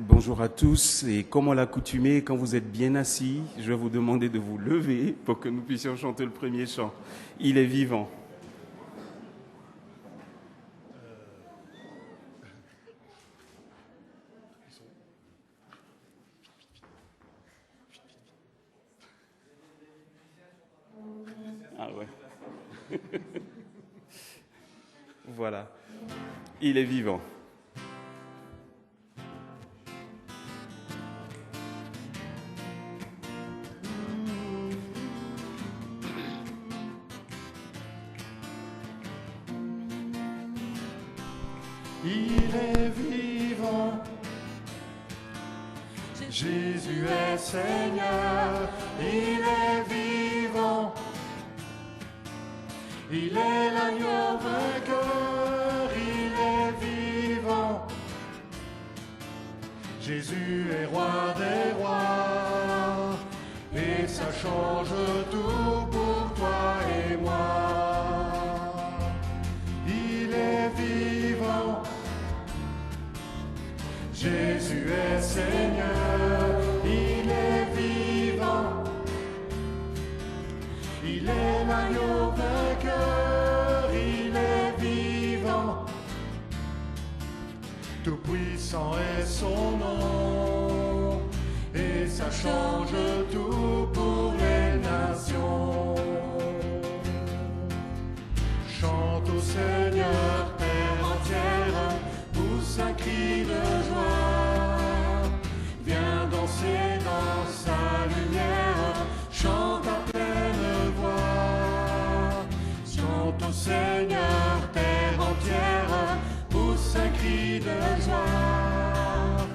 Bonjour à tous et comme à l'accoutumée, quand vous êtes bien assis, je vais vous demander de vous lever pour que nous puissions chanter le premier chant. Il est vivant. Ah ouais. Voilà. Il est vivant. Il est vivant, Jésus est Seigneur, il est vivant, il est l'agneau vainqueur, il est vivant, Jésus est roi des rois, et ça change tout pour toi et moi. Il est vivant, Jésus est Seigneur, il est vivant, il est l'agneau vainqueur, il est vivant, tout puissant est son nom, et ça change tout pour les nations. Chante au Seigneur, terre entière, pousse un cri de joie, viens danser dans sa lumière, chante à pleine voix. Chante au Seigneur, terre entière, pousse un cri de joie,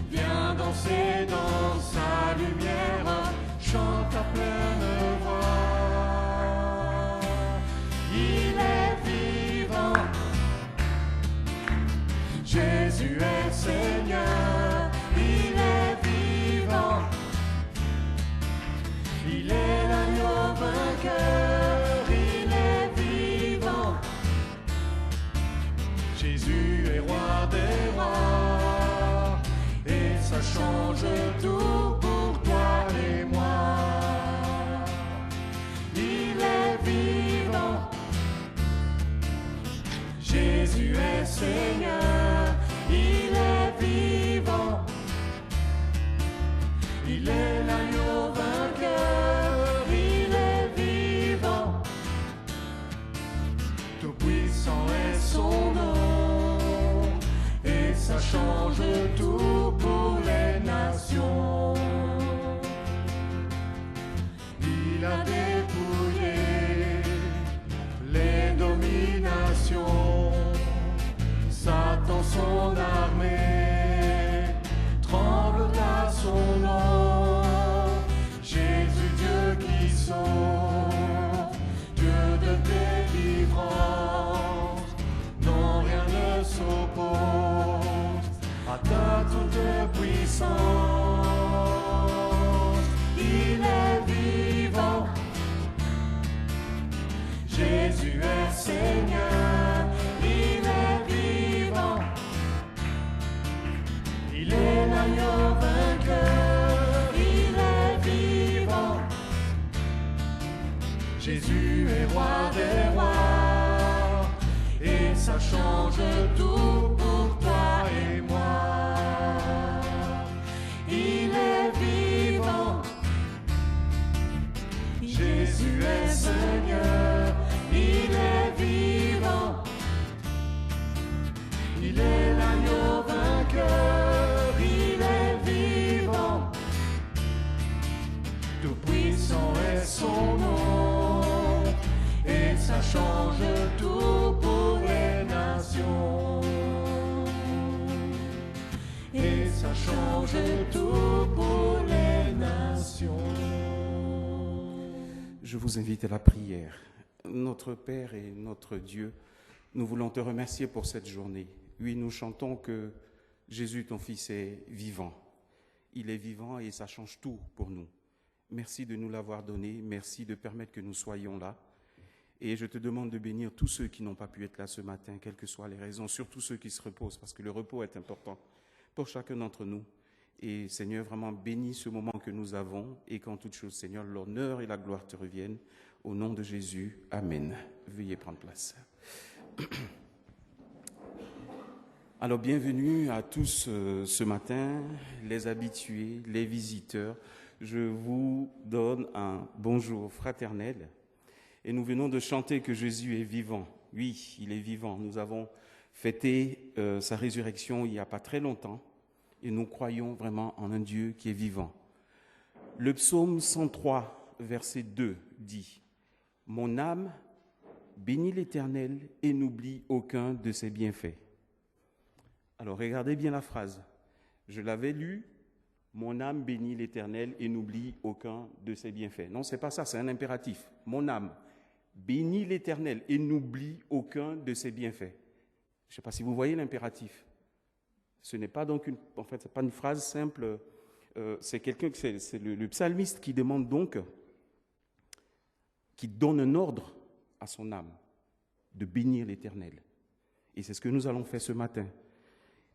viens danser dans sa lumière, chante à pleine voix. Il est vivant, Jésus est Seigneur, il est vivant, il est l'agneau vainqueur, il est vivant, Jésus est roi des rois, et ça change tout pour toi et moi. Il est vivant, Jésus est Seigneur, il est vivant, il est l'agneau vainqueur, il est vivant, tout puissant est son nom, et ça change tout pour les nations. Il a dépouillé les dominations, Satan son armée tremble à son nom. Jésus Dieu qui sauve, Dieu de délivrance, non rien ne s'oppose à ta toute puissance. Il est vivant, Jésus est Seigneur, il est vivant, il est l'agneau vainqueur, il est vivant, Jésus est roi des rois, et ça change tout pour toi et moi. Il est vivant, Jésus est Seigneur, il est vivant, il est l'agneau vainqueur, il est vivant, tout puissant est son nom, et ça change tout pour les nations, et ça change tout pour les nations. Je vous invite à la prière. Notre Père et notre Dieu, nous voulons te remercier pour cette journée. Oui, nous chantons que Jésus, ton Fils, est vivant. Il est vivant et ça change tout pour nous. Merci de nous l'avoir donné. Merci de permettre que nous soyons là. Et je te demande de bénir tous ceux qui n'ont pas pu être là ce matin, quelles que soient les raisons, surtout ceux qui se reposent, parce que le repos est important pour chacun d'entre nous. Et Seigneur, vraiment bénis ce moment que nous avons et qu'en toute chose, Seigneur, l'honneur et la gloire te reviennent. Au nom de Jésus, Amen. Veuillez prendre place. Alors, bienvenue à tous ce matin, les habitués, les visiteurs. Je vous donne un bonjour fraternel. Et nous venons de chanter que Jésus est vivant. Oui, il est vivant. Nous avons fêté sa résurrection il n'y a pas très longtemps. Et nous croyons vraiment en un Dieu qui est vivant. Le psaume 103, verset 2 dit « Mon âme bénit l'Éternel et n'oublie aucun de ses bienfaits. » Alors regardez bien la phrase. Je l'avais lu, « Mon âme bénit l'Éternel et n'oublie aucun de ses bienfaits. » Non, c'est pas ça, c'est un impératif. Mon âme bénit l'Éternel et n'oublie aucun de ses bienfaits. Je ne sais pas si vous voyez l'impératif. Ce n'est pas donc c'est pas une phrase simple. C'est le psalmiste qui demande donc, qui donne un ordre à son âme de bénir l'Éternel. Et c'est ce que nous allons faire ce matin.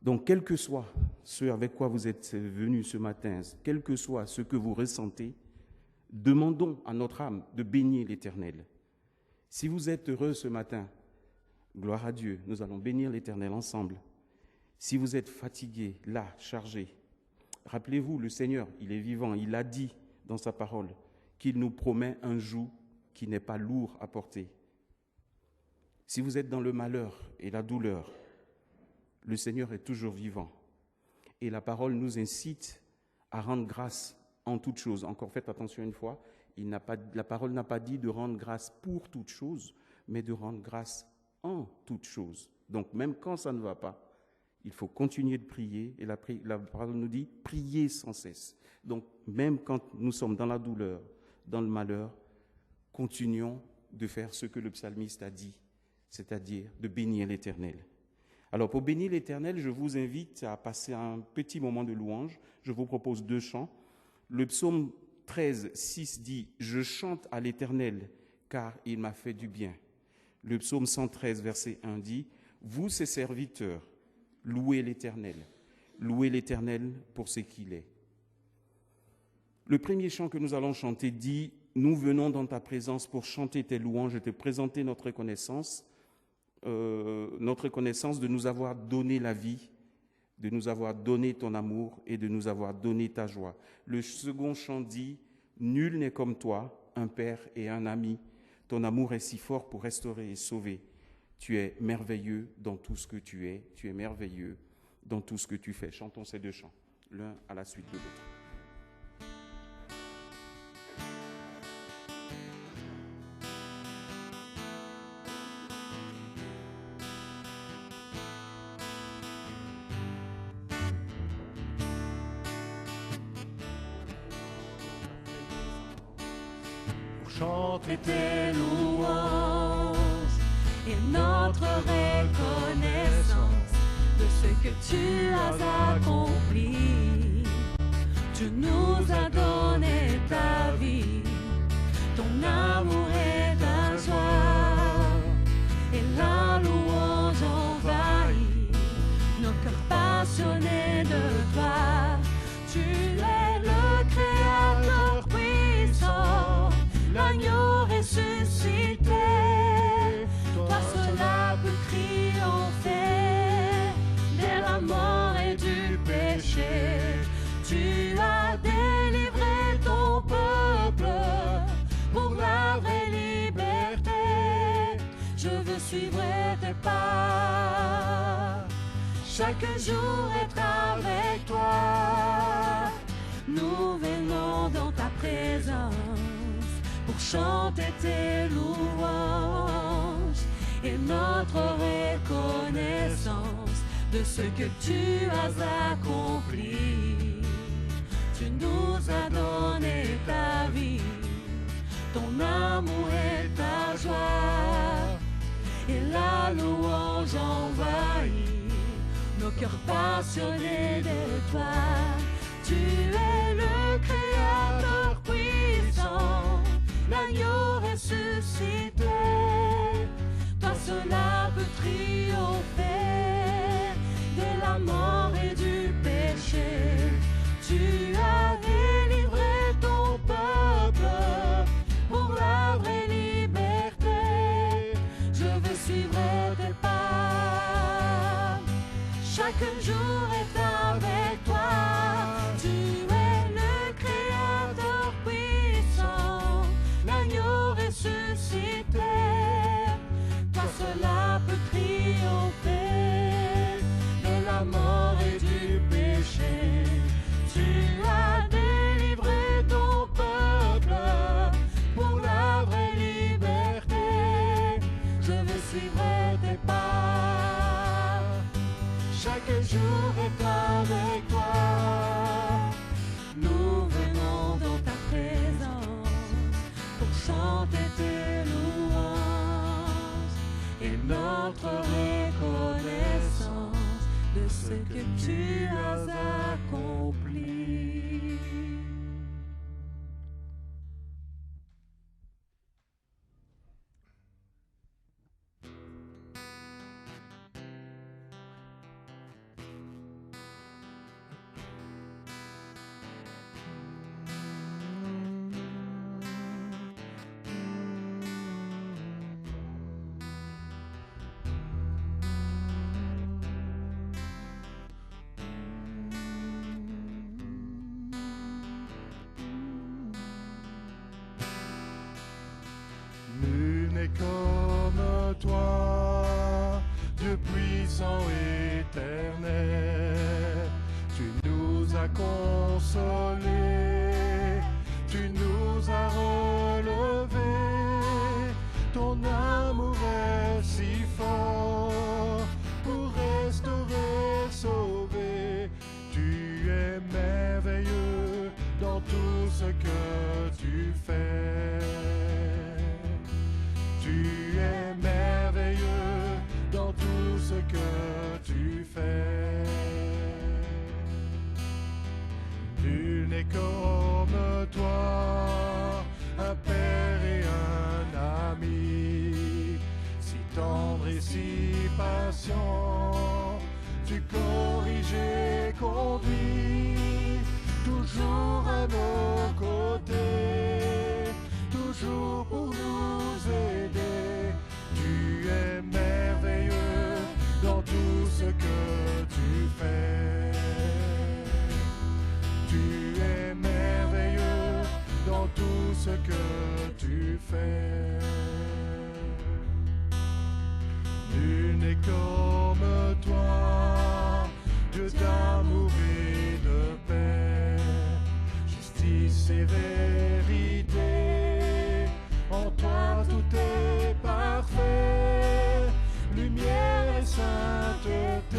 Donc, quel que soit ce avec quoi vous êtes venus ce matin, quel que soit ce que vous ressentez, demandons à notre âme de bénir l'Éternel. Si vous êtes heureux ce matin, gloire à Dieu, nous allons bénir l'Éternel ensemble. Si vous êtes fatigué, là, chargé, rappelez-vous, le Seigneur, il est vivant, il a dit dans sa parole qu'il nous promet un joug qui n'est pas lourd à porter. Si vous êtes dans le malheur et la douleur, le Seigneur est toujours vivant. Et la parole nous incite à rendre grâce en toutes choses. Encore faites attention une fois, la parole n'a pas dit de rendre grâce pour toutes choses, mais de rendre grâce en toutes choses. Donc même quand ça ne va pas, il faut continuer de prier, et la parole nous dit « prier sans cesse ». Donc, même quand nous sommes dans la douleur, dans le malheur, continuons de faire ce que le psalmiste a dit, c'est-à-dire de bénir l'Éternel. Alors, pour bénir l'Éternel, je vous invite à passer un petit moment de louange. Je vous propose 2 chants. Le psaume 13, 6 dit « Je chante à l'Éternel, car il m'a fait du bien ». Le psaume 113, verset 1 dit « Vous, ses serviteurs, louez l'Éternel pour ce qu'il est. » Le premier chant que nous allons chanter dit « Nous venons dans ta présence pour chanter tes louanges et te présenter notre reconnaissance de nous avoir donné la vie, de nous avoir donné ton amour et de nous avoir donné ta joie. » Le second chant dit « Nul n'est comme toi, un père et un ami. Ton amour est si fort pour restaurer et sauver. Tu es merveilleux dans tout ce que tu es. Tu es merveilleux dans tout ce que tu fais. » Chantons ces 2 chants, l'un à la suite de l'autre. Pour chanter tes louanges et notre reconnaissance de ce que tu as accompli. Tu nous as donné ta vie, ton amour et ta joie, et la louange envahit nos cœurs passionnés de toi. Tu es le Créateur puissant, l'agneau ressuscité. Toi cela peut triompher de la mort et du péché. Tu as délivré ton peuple pour la vraie liberté. Je veux suivre tes pas, chaque jour être avec toi. Nous venons dans ta présence pour chanter tes louanges et notre reconnaissance de ce que tu as accompli. Tu nous as donné ta vie, ton amour et ta joie, et la louange envahit nos cœurs passionnés de toi. Tu es le Créateur puissant, l'agneau ressuscité. Toi cela peut triompher de la mort et du péché. Chaque jour est avec toi. Tu es le Créateur puissant, l'agneau ressuscité. Toi seul peux triompher de la mort et du péché. Tu as délivré ton peuple pour la vraie liberté. Je veux suivre tes pas. Chaque jour est avec toi. Nous venons dans ta présence pour chanter tes louanges et notre reconnaissance de ce que tu as accompli. Nul n'est comme toi, Dieu puissant éternel. Tu nous as consolés, tu nous as relevés. Ton amour est si fort pour restaurer, sauver. Tu es merveilleux dans tout ce que tu fais. Tu es merveilleux dans tout ce que tu fais. Nul n'est comme toi, un père et un ami, si tendre et si patient. Tu corriges et conduis, toujours à nos côtés, toujours pour nous aider. Tu es merveilleux dans tout ce que tu fais. Tu es merveilleux dans tout ce que tu fais. Nul n'est comme toi, Dieu d'amour et de paix, justice et vérité. En toi tout est parfait, lumière et sainteté,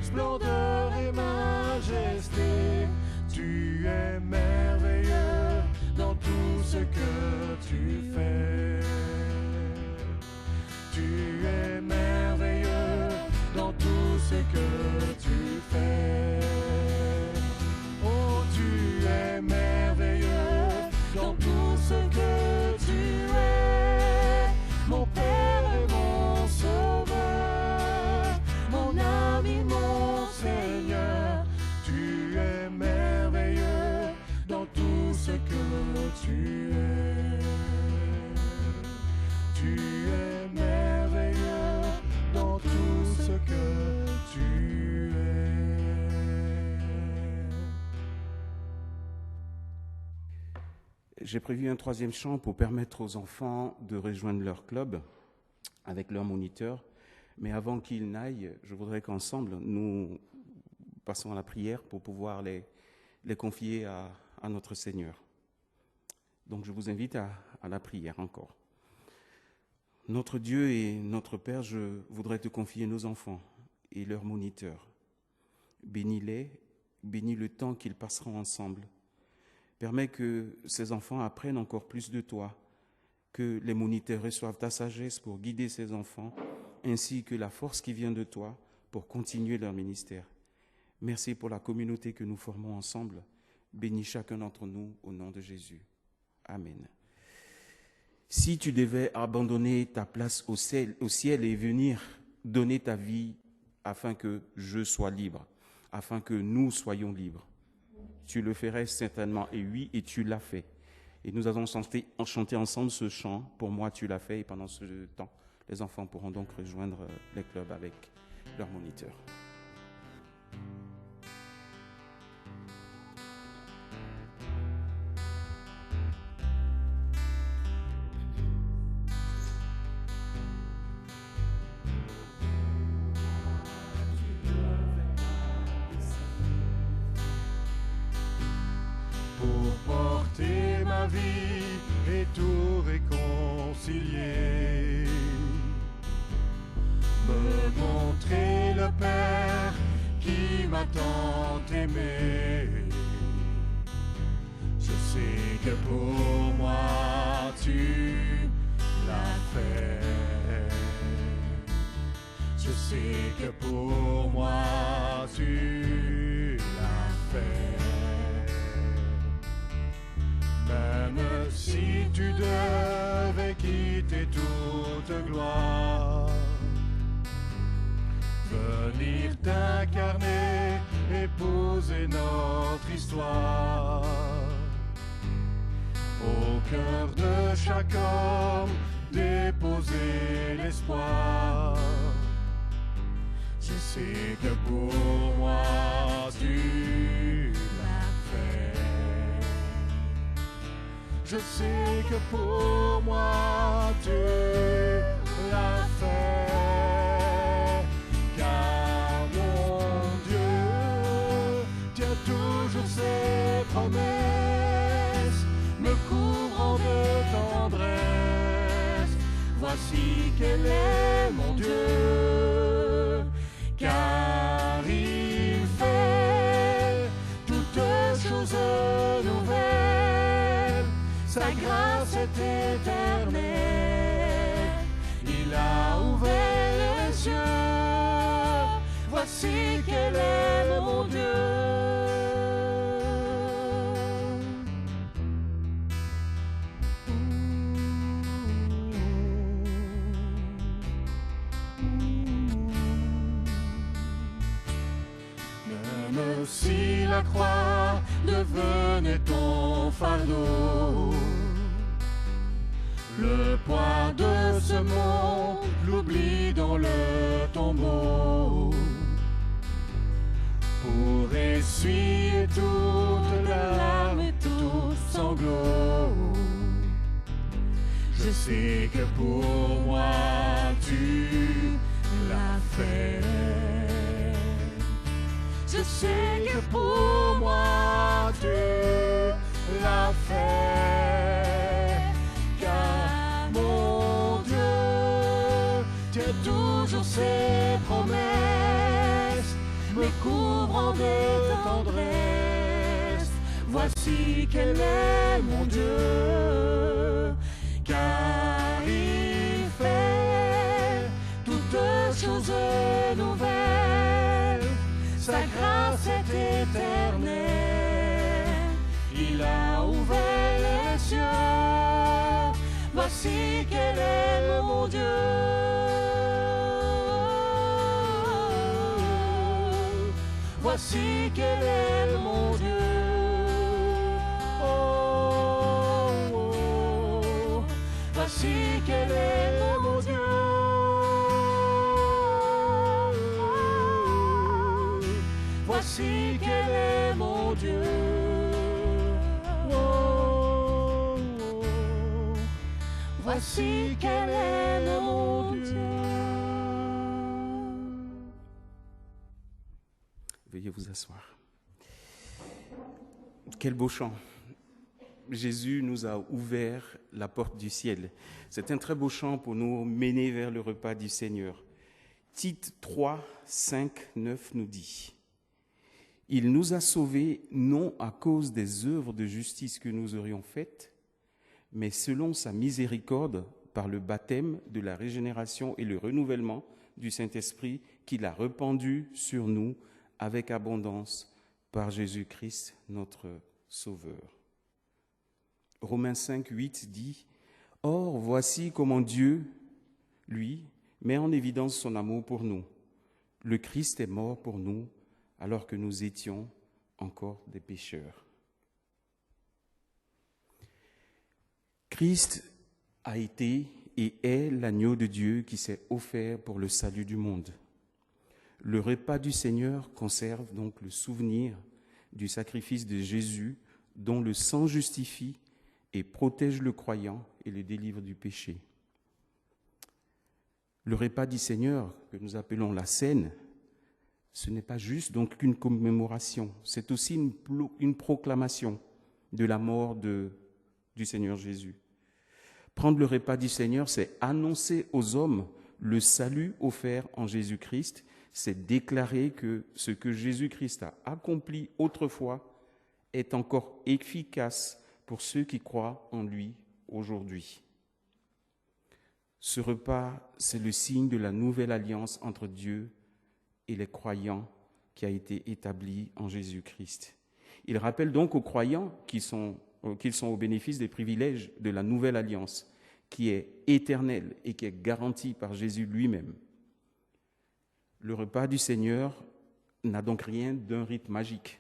splendeur et majesté. Tu es merveilleux dans tout ce que tu fais. Tu es merveilleux dans tout ce que tu fais. Oh, tu es merveilleux dans tout ce que tu es. Mon Père et mon Sauveur, mon ami, mon Seigneur. Tu es merveilleux dans tout ce que tu es. Tu es merveilleux dans tout ce que tu es. J'ai prévu un troisième chant pour permettre aux enfants de rejoindre leur club avec leur moniteur. Mais avant qu'ils n'aillent, je voudrais qu'ensemble, nous passons à la prière pour pouvoir les confier à notre Seigneur. Donc je vous invite à la prière encore. Notre Dieu et notre Père, je voudrais te confier nos enfants et leurs moniteurs. Bénis-les, bénis le temps qu'ils passeront ensemble. Permets que ces enfants apprennent encore plus de toi, que les moniteurs reçoivent ta sagesse pour guider ces enfants, ainsi que la force qui vient de toi pour continuer leur ministère. Merci pour la communauté que nous formons ensemble. Bénis chacun d'entre nous au nom de Jésus. Amen. Si tu devais abandonner ta place au ciel et venir donner ta vie afin que je sois libre, afin que nous soyons libres, tu le ferais certainement, et oui, et tu l'as fait. Et nous avons chanté ensemble ce chant, pour moi tu l'as fait, et pendant ce temps, les enfants pourront donc rejoindre les clubs avec leur moniteur. Pour porter ma vie et tout réconcilier, me montrer le Père qui m'a tant aimé. Je sais que pour moi tu l'as fait. Je sais que pour moi tu l'as fait. Même si tu devais quitter toute gloire, venir t'incarner, épouser notre histoire, au cœur de chaque homme, déposer l'espoir. Je sais que pour moi tu l'as fait. Je sais que pour moi tu l'as fait, car mon Dieu tient toujours ses promesses, me couvrant de tendresse. Voici quel est mon Dieu, car il fait toutes choses nouvelles. Sa grâce est éternelle, il a ouvert les cieux, voici quel est mon Dieu. Même si la croix devenait ton fardeau, le poids de ce monde, l'oubli dans le tombeau, pour essuyer toute larme et tout sanglot. Je sais que pour moi tu l'as fait. Je sais que pour moi tu l'as fait, car mon Dieu tient toujours ses promesses, me couvrant de tendresse. Voici quel est mon Dieu, car il fait toutes choses nouvelles. Sa grâce est éternelle, il a ouvert les cieux. Voici quel est mon Dieu. Voici quel est mon Dieu. Oh, oh, oh. Voici quel est mon Dieu. Voici quel est mon Dieu. Oh, oh. Voici quel est mon Dieu. Veuillez vous asseoir. Quel beau chant. Jésus nous a ouvert la porte du ciel. C'est un très beau chant pour nous mener vers le repas du Seigneur. Tite 3, 5, 9 nous dit: il nous a sauvés non à cause des œuvres de justice que nous aurions faites, mais selon sa miséricorde par le baptême de la régénération et le renouvellement du Saint-Esprit qu'il a répandu sur nous avec abondance par Jésus-Christ notre Sauveur. Romains 5, 8 dit: or, voici comment Dieu, lui, met en évidence son amour pour nous. Le Christ est mort pour nous alors que nous étions encore des pécheurs. Christ a été et est l'agneau de Dieu qui s'est offert pour le salut du monde. Le repas du Seigneur conserve donc le souvenir du sacrifice de Jésus dont le sang justifie et protège le croyant et le délivre du péché. Le repas du Seigneur, que nous appelons la Cène, ce n'est pas juste donc qu'une commémoration, c'est aussi une proclamation de la mort du Seigneur Jésus. Prendre le repas du Seigneur, c'est annoncer aux hommes le salut offert en Jésus-Christ, c'est déclarer que ce que Jésus-Christ a accompli autrefois est encore efficace pour ceux qui croient en lui aujourd'hui. Ce repas, c'est le signe de la nouvelle alliance entre Dieu et les croyants qui a été établie en Jésus-Christ. Il rappelle donc aux croyants qu'ils sont au bénéfice des privilèges de la nouvelle alliance, qui est éternelle et qui est garantie par Jésus lui-même. Le repas du Seigneur n'a donc rien d'un rite magique.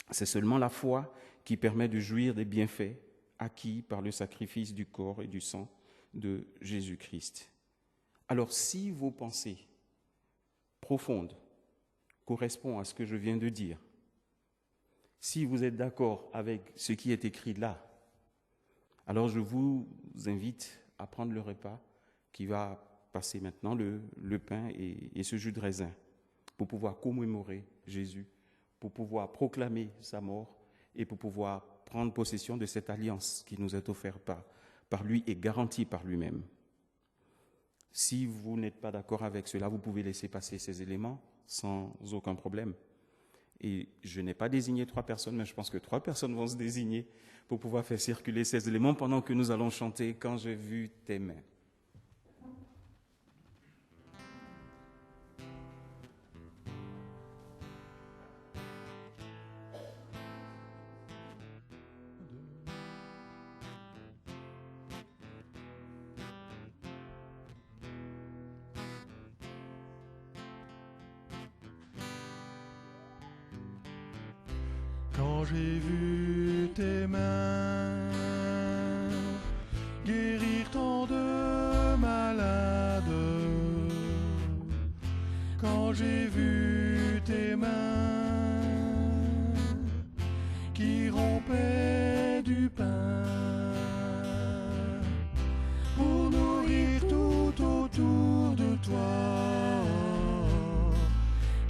C'est seulement la foi qui permet de jouir des bienfaits acquis par le sacrifice du corps et du sang de Jésus-Christ. Alors, si vos pensées profondes correspondent à ce que je viens de dire, si vous êtes d'accord avec ce qui est écrit là, alors je vous invite à prendre le repas qui va passer maintenant, le pain et ce jus de raisin, pour pouvoir commémorer Jésus, pour pouvoir proclamer sa mort et pour pouvoir prendre possession de cette alliance qui nous est offerte par lui et garantie par lui-même. Si vous n'êtes pas d'accord avec cela, vous pouvez laisser passer ces éléments sans aucun problème. Et je n'ai pas désigné 3 personnes, mais je pense que 3 personnes vont se désigner pour pouvoir faire circuler ces éléments pendant que nous allons chanter « Quand j'ai vu tes mains ». Quand j'ai vu tes mains guérir tant de malades, quand j'ai vu tes mains qui rompaient du pain pour nourrir tout autour de toi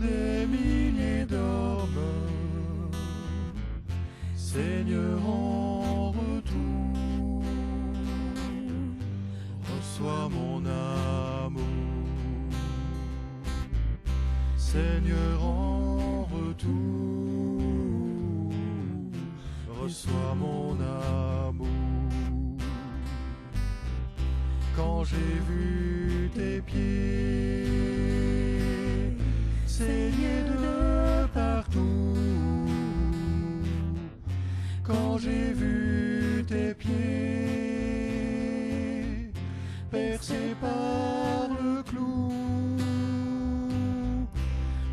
des milliers d'hommes, Seigneur, en retour, reçois mon amour. Seigneur, en retour, reçois mon amour. Quand j'ai vu tes pieds saignés de partout, quand j'ai vu tes pieds percés par le clou,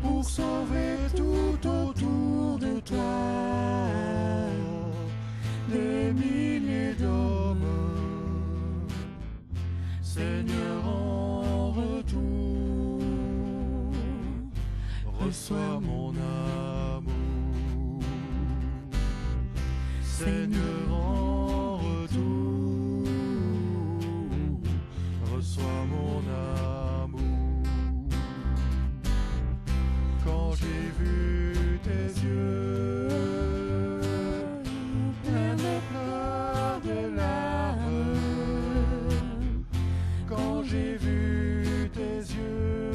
pour sauver tout autour de toi des milliers d'hommes, Seigneur, en retour, reçois mon amour. Seigneur, en retour, reçois mon amour. Quand j'ai vu tes yeux pleins de pleurs, de larmes, quand j'ai vu tes yeux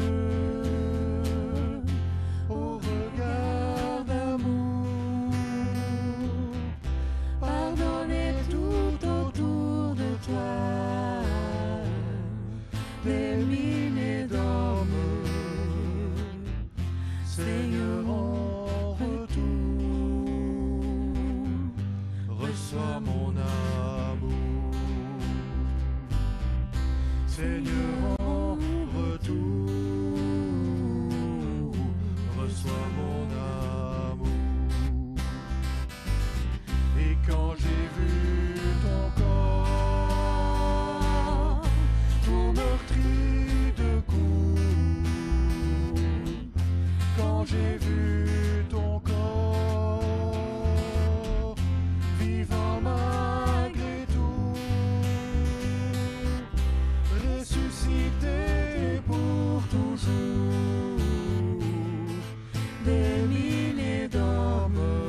au regard d'amour, pardonner tout autour de toi des milliers d'hommes, Seigneur, en retour, quand j'ai vu ton corps, vivant malgré tout, ressuscité pour toujours, des milliers d'hommes,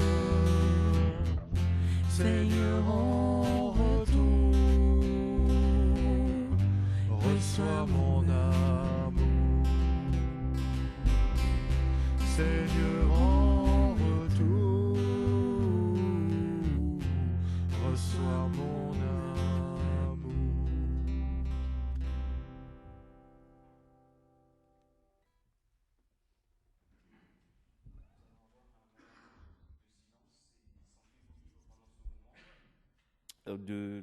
Seigneur en retour, reçois mon amour, Seigneur en retour, reçois mon amour.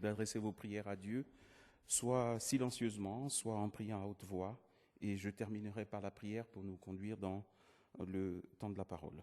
D'adresser vos prières à Dieu, soit silencieusement, soit en priant à haute voix, et je terminerai par la prière pour nous conduire dans le temps de la parole.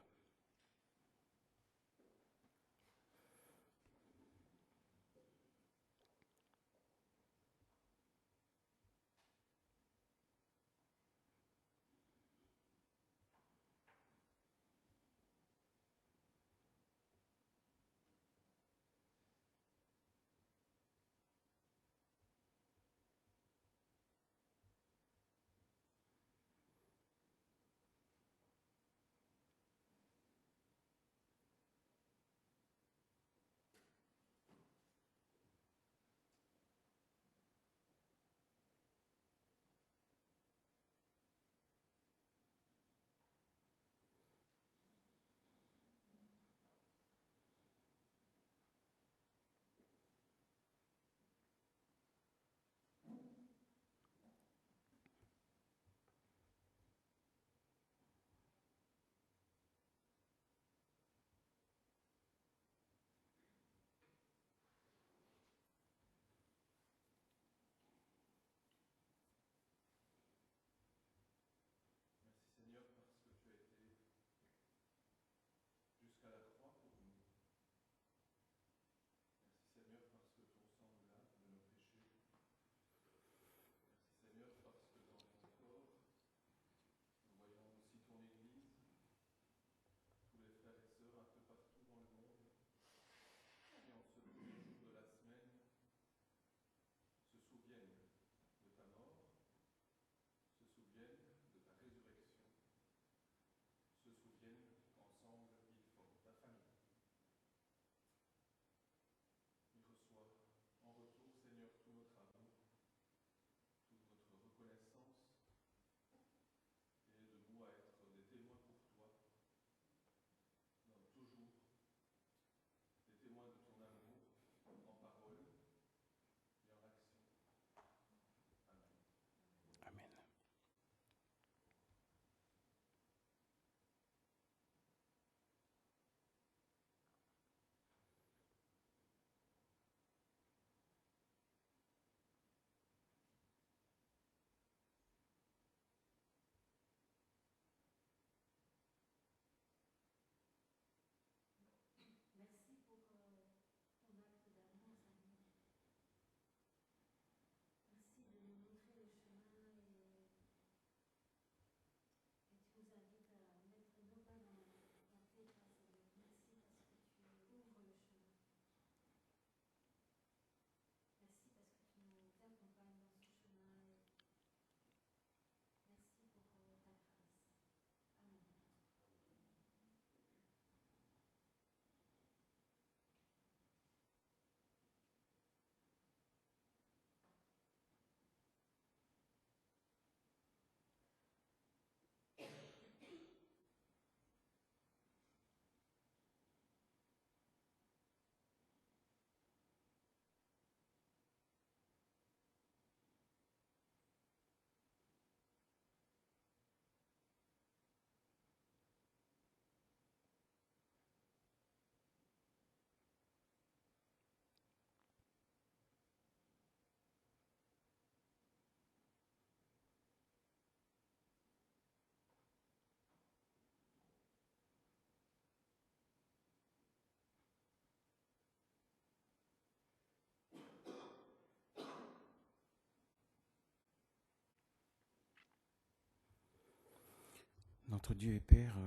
Notre Dieu et Père,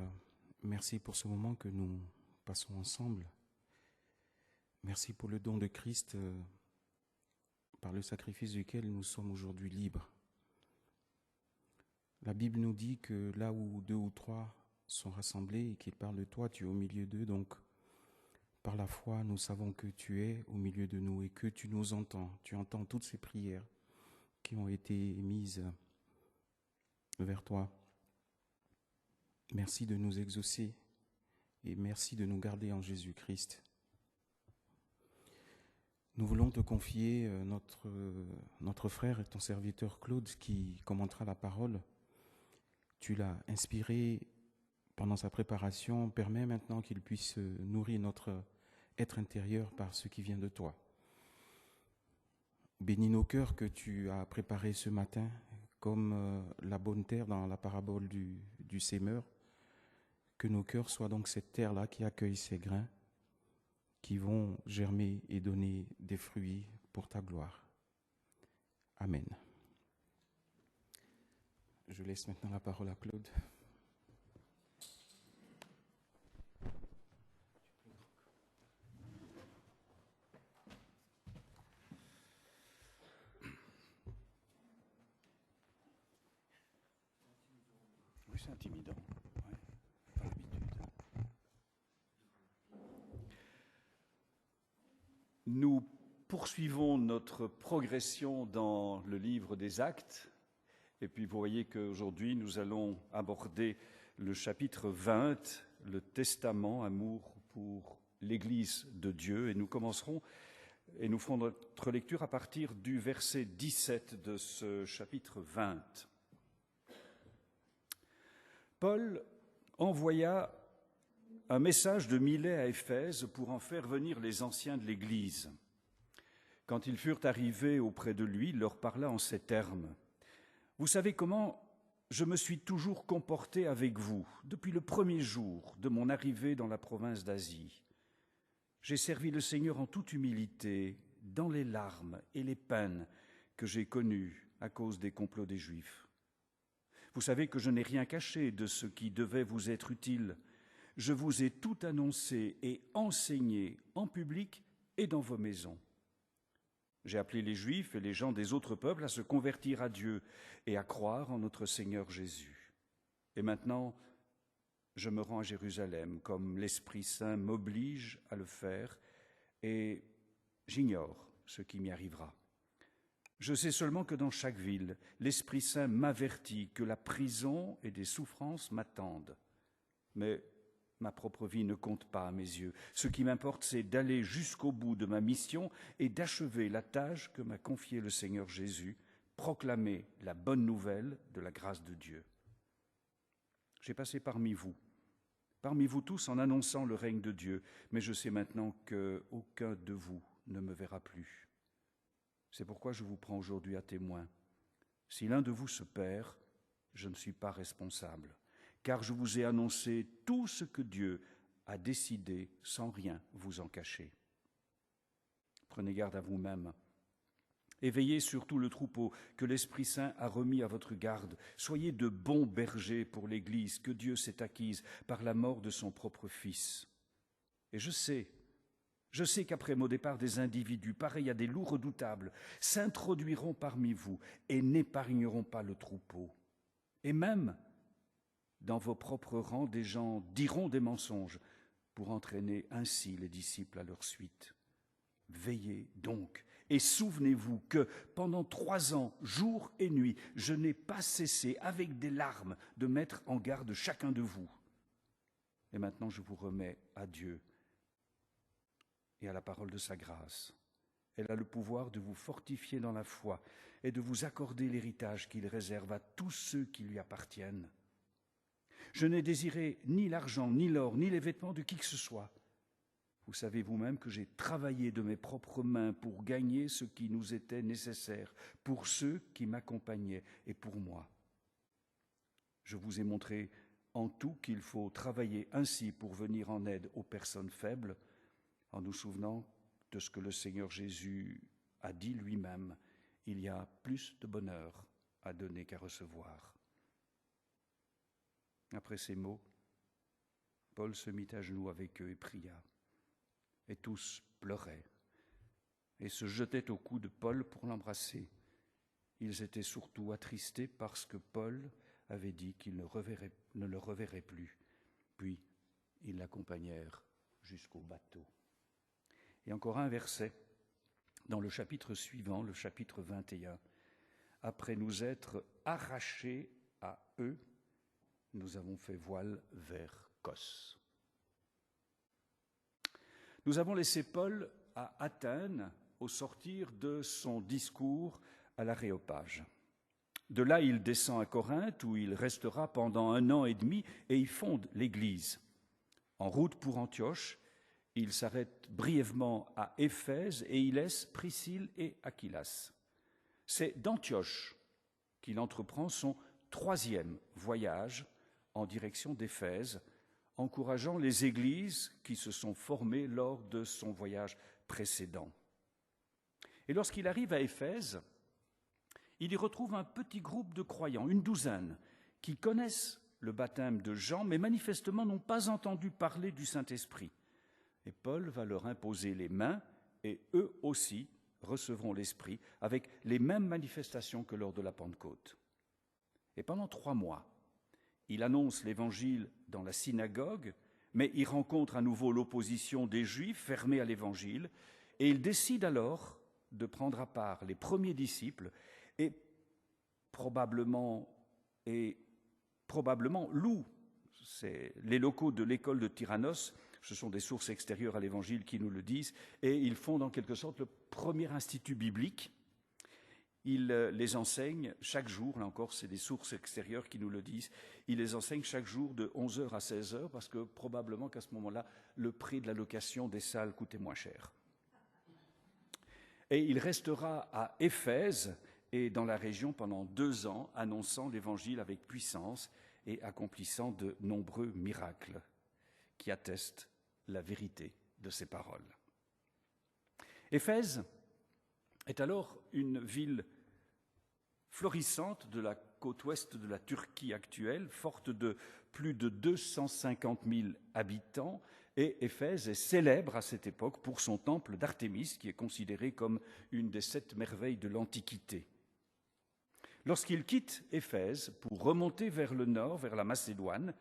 merci pour ce moment que nous passons ensemble. Merci pour le don de Christ, par le sacrifice duquel nous sommes aujourd'hui libres. La Bible nous dit que là où 2 ou 3 sont rassemblés et qu'ils parlent de toi, tu es au milieu d'eux. Donc, par la foi, nous savons que tu es au milieu de nous et que tu nous entends. Tu entends toutes ces prières qui ont été mises vers toi. Merci de nous exaucer et merci de nous garder en Jésus-Christ. Nous voulons te confier notre frère et ton serviteur Claude qui commentera la parole. Tu l'as inspiré pendant sa préparation. Permets maintenant qu'il puisse nourrir notre être intérieur par ce qui vient de toi. Bénis nos cœurs que tu as préparés ce matin, comme la bonne terre dans la parabole du sémeur. Que nos cœurs soient donc cette terre-là qui accueille ces grains qui vont germer et donner des fruits pour ta gloire. Amen. Je laisse maintenant la parole à Claude. Oui, c'est intimidant. Ouais, pas l'habitude. Nous poursuivons notre progression dans le livre des Actes. Et puis vous voyez qu'aujourd'hui, nous allons aborder le chapitre 20, le testament, amour pour l'Église de Dieu. Et nous commencerons et nous ferons notre lecture à partir du verset 17 de ce chapitre 20. Paul envoya un message de Milet à Éphèse pour en faire venir les anciens de l'Église. Quand ils furent arrivés auprès de lui, il leur parla en ces termes. « Vous savez comment je me suis toujours comporté avec vous depuis le premier jour de mon arrivée dans la province d'Asie. J'ai servi le Seigneur en toute humilité, dans les larmes et les peines que j'ai connues à cause des complots des Juifs. Vous savez que je n'ai rien caché de ce qui devait vous être utile. Je vous ai tout annoncé et enseigné en public et dans vos maisons. J'ai appelé les Juifs et les gens des autres peuples à se convertir à Dieu et à croire en notre Seigneur Jésus. Et maintenant, je me rends à Jérusalem, comme l'Esprit Saint m'oblige à le faire, et j'ignore ce qui m'y arrivera. Je sais seulement que dans chaque ville, l'Esprit Saint m'avertit que la prison et des souffrances m'attendent. Mais ma propre vie ne compte pas à mes yeux. Ce qui m'importe, c'est d'aller jusqu'au bout de ma mission et d'achever la tâche que m'a confiée le Seigneur Jésus, proclamer la bonne nouvelle de la grâce de Dieu. J'ai passé parmi vous tous en annonçant le règne de Dieu, mais je sais maintenant qu'aucun de vous ne me verra plus. C'est pourquoi je vous prends aujourd'hui à témoin. Si l'un de vous se perd, je ne suis pas responsable, car je vous ai annoncé tout ce que Dieu a décidé sans rien vous en cacher. Prenez garde à vous-même et veillez sur tout le troupeau que l'Esprit Saint a remis à votre garde. Soyez de bons bergers pour l'Église que Dieu s'est acquise par la mort de son propre Fils. Et je sais qu'après mon départ, des individus, pareils à des loups redoutables, s'introduiront parmi vous et n'épargneront pas le troupeau. Et même, dans vos propres rangs, des gens diront des mensonges pour entraîner ainsi les disciples à leur suite. Veillez donc et souvenez-vous que pendant 3 ans, jour et nuit, je n'ai pas cessé avec des larmes de mettre en garde chacun de vous. Et maintenant, je vous remets à Dieu et à la parole de sa grâce. Elle a le pouvoir de vous fortifier dans la foi et de vous accorder l'héritage qu'il réserve à tous ceux qui lui appartiennent. Je n'ai désiré ni l'argent, ni l'or, ni les vêtements de qui que ce soit. Vous savez vous-même que j'ai travaillé de mes propres mains pour gagner ce qui nous était nécessaire, pour ceux qui m'accompagnaient et pour moi. Je vous ai montré en tout qu'il faut travailler ainsi pour venir en aide aux personnes faibles, en nous souvenant de ce que le Seigneur Jésus a dit lui-même, il y a plus de bonheur à donner qu'à recevoir. Après ces mots, Paul se mit à genoux avec eux et pria. Et tous pleuraient et se jetaient au cou de Paul pour l'embrasser. Ils étaient surtout attristés parce que Paul avait dit qu'il ne le reverrait plus. Puis, ils l'accompagnèrent jusqu'au bateau. Et encore un verset dans le chapitre suivant, le chapitre 21. Après nous être arrachés à eux, nous avons fait voile vers Kos. Nous avons laissé Paul à Athènes au sortir de son discours à l'Aréopage. De là, il descend à Corinthe où il restera pendant 1 an et demi et y fonde l'Église. En route pour Antioche, il s'arrête brièvement à Éphèse et y laisse Priscille et Aquilas. C'est d'Antioche qu'il entreprend son 3e voyage en direction d'Éphèse, encourageant les églises qui se sont formées lors de son voyage précédent. Et lorsqu'il arrive à Éphèse, il y retrouve un petit groupe de croyants, une douzaine, qui connaissent le baptême de Jean, mais manifestement n'ont pas entendu parler du Saint-Esprit. Et Paul va leur imposer les mains, et eux aussi recevront l'Esprit, avec les mêmes manifestations que lors de la Pentecôte. Et pendant 3 mois, il annonce l'Évangile dans la synagogue, mais il rencontre à nouveau l'opposition des Juifs fermés à l'Évangile, et il décide alors de prendre à part les premiers disciples et probablement loue les locaux de l'école de Tyrannos. Ce sont des sources extérieures à l'Évangile qui nous le disent, et ils fonde en quelque sorte le premier institut biblique. Il les enseigne chaque jour, là encore c'est des sources extérieures qui nous le disent, il les enseigne chaque jour de 11h à 16h, parce que probablement qu'à ce moment-là, le prix de la location des salles coûtait moins cher. Et il restera à Éphèse et dans la région pendant 2 ans, annonçant l'Évangile avec puissance et accomplissant de nombreux miracles qui attestent la vérité de ses paroles. Éphèse est alors une ville florissante de la côte ouest de la Turquie actuelle, forte de plus de 250 000 habitants, et Éphèse est célèbre à cette époque pour son temple d'Artémis, qui est considéré comme une des 7 merveilles de l'Antiquité. Lorsqu'il quitte Éphèse pour remonter vers le nord, vers la Macédoine,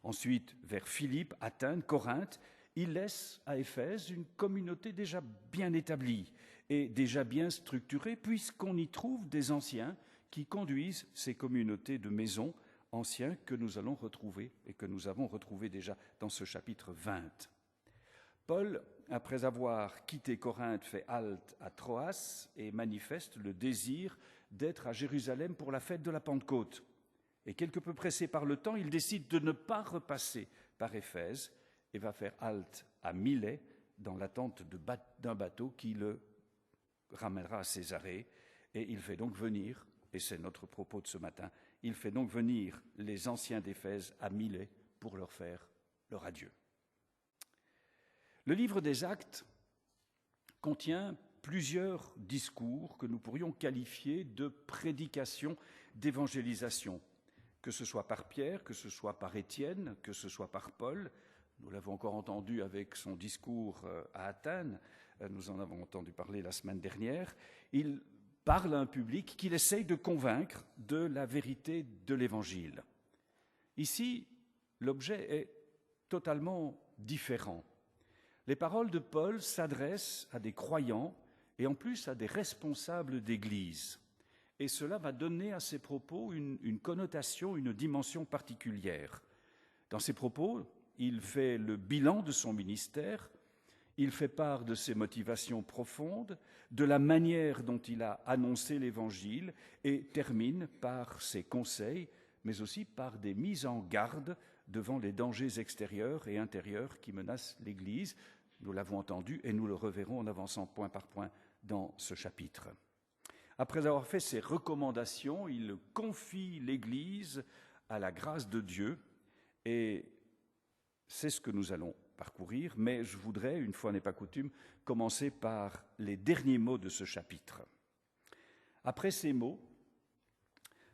ensuite vers Philippe, Athènes, Corinthe, il laisse à Éphèse une communauté déjà bien établie et déjà bien structurée, puisqu'on y trouve des anciens qui conduisent ces communautés de maisons, anciens que nous allons retrouver et que nous avons retrouvés déjà dans ce chapitre 20. Paul, après avoir quitté Corinthe, fait halte à Troas et manifeste le désir d'être à Jérusalem pour la fête de la Pentecôte. Et quelque peu pressé par le temps, il décide de ne pas repasser par Éphèse et va faire halte à Milet dans l'attente d'un bateau qui le ramènera à Césarée. Et il fait donc venir, et c'est notre propos de ce matin, il fait donc venir les anciens d'Éphèse à Milet pour leur faire leur adieu. Le livre des Actes contient plusieurs discours que nous pourrions qualifier de prédication d'évangélisation, que ce soit par Pierre, que ce soit par Étienne, que ce soit par Paul. Nous l'avons encore entendu avec son discours à Athènes, nous en avons entendu parler la semaine dernière. Il parle à un public qu'il essaye de convaincre de la vérité de l'Évangile. Ici, l'objet est totalement différent. Les paroles de Paul s'adressent à des croyants et en plus à des responsables d'Église. Et cela va donner à ses propos une connotation, une dimension particulière. Dans ses propos, il fait le bilan de son ministère, il fait part de ses motivations profondes, de la manière dont il a annoncé l'Évangile et termine par ses conseils, mais aussi par des mises en garde devant les dangers extérieurs et intérieurs qui menacent l'Église. Nous l'avons entendu et nous le reverrons en avançant point par point dans ce chapitre. Après avoir fait ses recommandations, il confie l'Église à la grâce de Dieu et c'est ce que nous allons parcourir, mais je voudrais, une fois n'est pas coutume, commencer par les derniers mots de ce chapitre. Après ces mots,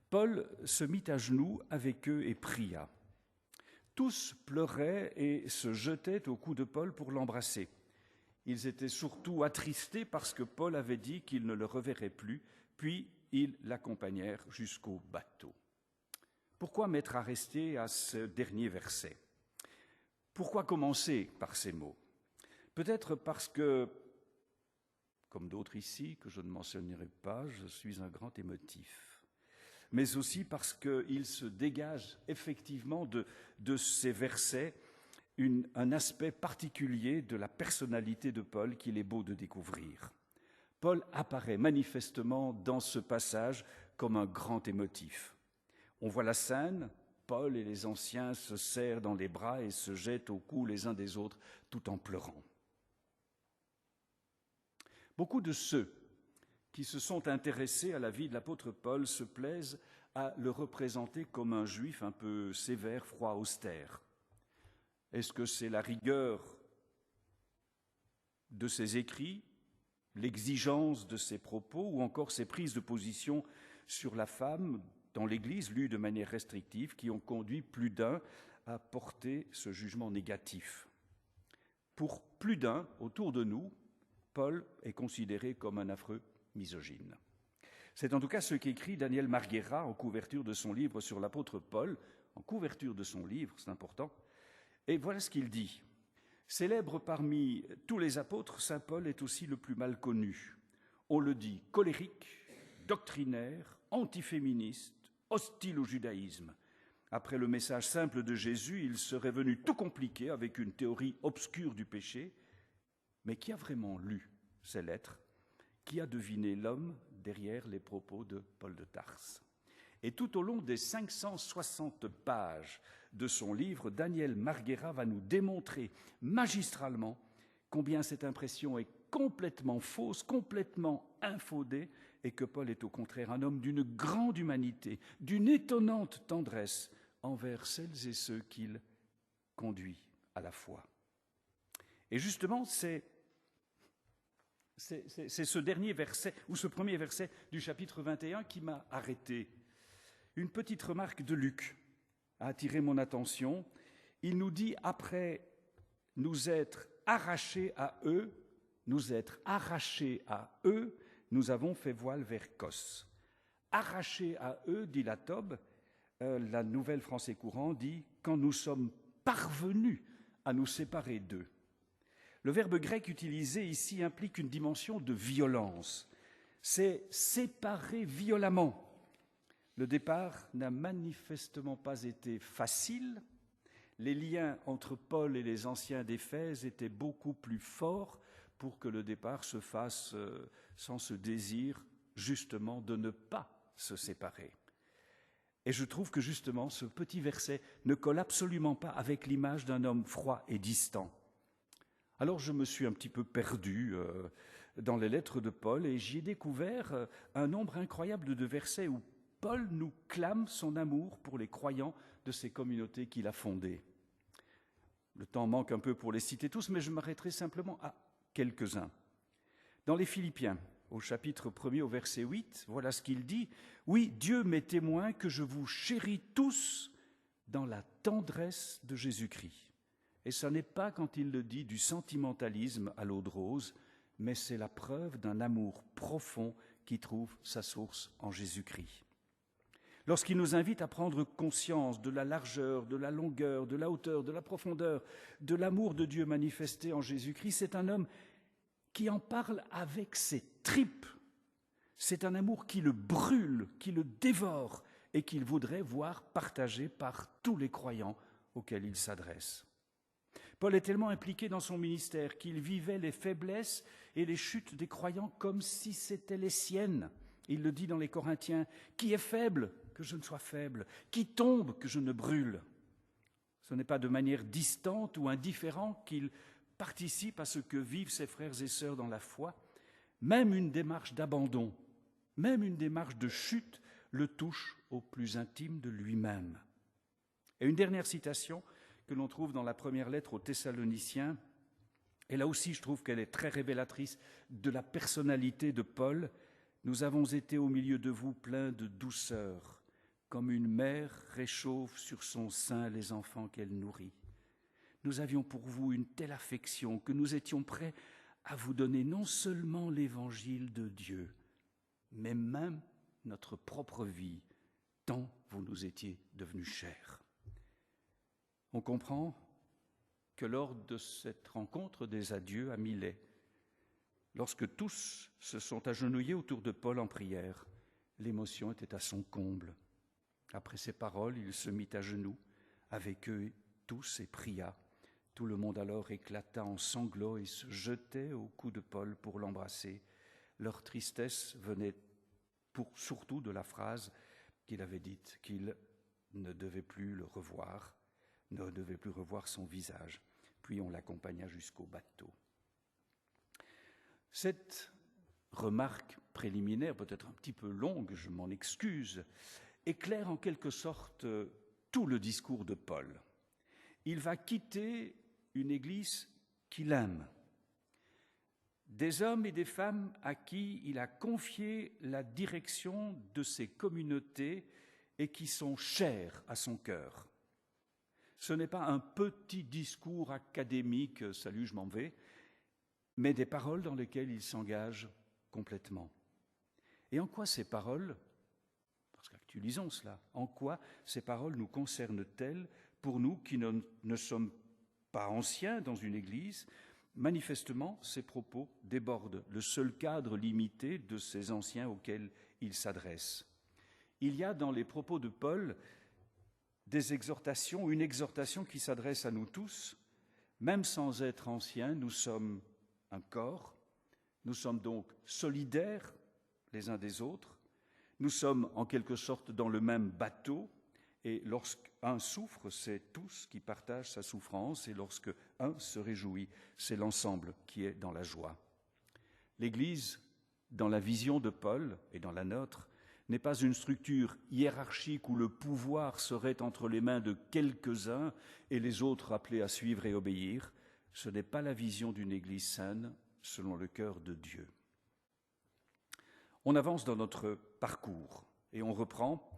Paul se mit à genoux avec eux et pria. Tous pleuraient et se jetaient au cou de Paul pour l'embrasser. Ils étaient surtout attristés parce que Paul avait dit qu'il ne le reverrait plus, puis ils l'accompagnèrent jusqu'au bateau. Pourquoi m'être arrêté à ce dernier verset? Pourquoi commencer par ces mots? Peut-être parce que, comme d'autres ici, que je ne mentionnerai pas, je suis un grand émotif. Mais aussi parce qu'il se dégage effectivement de ces versets un aspect particulier de la personnalité de Paul qu'il est beau de découvrir. Paul apparaît manifestement dans ce passage comme un grand émotif. On voit la scène, Paul et les anciens se serrent dans les bras et se jettent au cou les uns des autres tout en pleurant. Beaucoup de ceux qui se sont intéressés à la vie de l'apôtre Paul se plaisent à le représenter comme un juif un peu sévère, froid, austère. Est-ce que c'est la rigueur de ses écrits, l'exigence de ses propos ou encore ses prises de position sur la femme dans l'Église, lues de manière restrictive, qui ont conduit plus d'un à porter ce jugement négatif? Pour plus d'un autour de nous, Paul est considéré comme un affreux misogyne. C'est en tout cas ce qu'écrit Daniel Marguera en couverture de son livre sur l'apôtre Paul, en couverture de son livre, c'est important. Et voilà ce qu'il dit. Célèbre parmi tous les apôtres, saint Paul est aussi le plus mal connu. On le dit colérique, doctrinaire, antiféministe, hostile au judaïsme. Après le message simple de Jésus, il serait venu tout compliquer avec une théorie obscure du péché. Mais qui a vraiment lu ces lettres? Qui a deviné l'homme derrière les propos de Paul de Tarse? Et tout au long des 560 pages de son livre, Daniel Marguera va nous démontrer magistralement combien cette impression est complètement fausse, complètement infondée, et que Paul est au contraire un homme d'une grande humanité, d'une étonnante tendresse envers celles et ceux qu'il conduit à la foi. Et justement, c'est ce dernier verset, ou ce premier verset du chapitre 21 qui m'a arrêté. Une petite remarque de Luc a attiré mon attention. Il nous dit, après nous être arrachés à eux, nous avons fait voile vers Cos. Arrachés à eux, dit la Tobe, la Nouvelle Français courant dit, quand nous sommes parvenus à nous séparer d'eux. Le verbe grec utilisé ici implique une dimension de violence. C'est séparer violemment. Le départ n'a manifestement pas été facile. Les liens entre Paul et les anciens d'Éphèse étaient beaucoup plus forts pour que le départ se fasse sans ce désir, justement, de ne pas se séparer. Et je trouve que, justement, ce petit verset ne colle absolument pas avec l'image d'un homme froid et distant. Alors je me suis un petit peu perdu dans les lettres de Paul et j'y ai découvert un nombre incroyable de versets où Paul nous clame son amour pour les croyants de ces communautés qu'il a fondées. Le temps manque un peu pour les citer tous, mais je m'arrêterai simplement à quelques-uns. Dans les Philippiens, au chapitre 1er, au verset 8, voilà ce qu'il dit. « Oui, Dieu m'est témoin que je vous chéris tous dans la tendresse de Jésus-Christ. » Et ce n'est pas, quand il le dit, du sentimentalisme à l'eau de rose, mais c'est la preuve d'un amour profond qui trouve sa source en Jésus-Christ. Lorsqu'il nous invite à prendre conscience de la largeur, de la longueur, de la hauteur, de la profondeur, de l'amour de Dieu manifesté en Jésus-Christ, c'est un homme qui en parle avec ses tripes. C'est un amour qui le brûle, qui le dévore et qu'il voudrait voir partagé par tous les croyants auxquels il s'adresse. Paul est tellement impliqué dans son ministère qu'il vivait les faiblesses et les chutes des croyants comme si c'était les siennes. Il le dit dans les Corinthiens, « Qui est faible, que je ne sois faible, qui tombe, que je ne brûle. » Ce n'est pas de manière distante ou indifférente qu'il participe à ce que vivent ses frères et sœurs dans la foi. Même une démarche d'abandon, même une démarche de chute le touche au plus intime de lui-même. Et une dernière citation que l'on trouve dans la première lettre aux Thessaloniciens, et là aussi je trouve qu'elle est très révélatrice de la personnalité de Paul. « Nous avons été au milieu de vous pleins de douceur, comme une mère réchauffe sur son sein les enfants qu'elle nourrit. Nous avions pour vous une telle affection que nous étions prêts à vous donner non seulement l'évangile de Dieu, mais même notre propre vie, tant vous nous étiez devenus chers. » On comprend que lors de cette rencontre des adieux à Milet, lorsque tous se sont agenouillés autour de Paul en prière, l'émotion était à son comble. Après ces paroles, il se mit à genoux avec eux tous et pria. Tout le monde alors éclata en sanglots et se jetait au cou de Paul pour l'embrasser. Leur tristesse venait surtout de la phrase qu'il avait dite, qu'il ne devait plus le revoir, ne devait plus revoir son visage. Puis on l'accompagna jusqu'au bateau. Cette remarque préliminaire, peut-être un petit peu longue, je m'en excuse, éclaire en quelque sorte tout le discours de Paul. Il va quitter une église qu'il aime, des hommes et des femmes à qui il a confié la direction de ces communautés et qui sont chers à son cœur. Ce n'est pas un petit discours académique, « salut, je m'en vais », mais des paroles dans lesquelles il s'engage complètement. Et en quoi ces paroles, parce qu'actualisons cela, en quoi ces paroles nous concernent-elles pour nous qui ne sommes pas anciens dans une église? Manifestement, ces propos débordent le seul cadre limité de ces anciens auxquels il s'adresse. Il y a dans les propos de Paul des exhortations, une exhortation qui s'adresse à nous tous. Même sans être anciens, nous sommes un corps, nous sommes donc solidaires les uns des autres, nous sommes en quelque sorte dans le même bateau, et lorsqu'un souffre, c'est tous qui partagent sa souffrance, et lorsque un se réjouit, c'est l'ensemble qui est dans la joie. L'Église, dans la vision de Paul et dans la nôtre, n'est pas une structure hiérarchique où le pouvoir serait entre les mains de quelques-uns et les autres appelés à suivre et obéir. Ce n'est pas la vision d'une Église saine selon le cœur de Dieu. On avance dans notre parcours et on reprend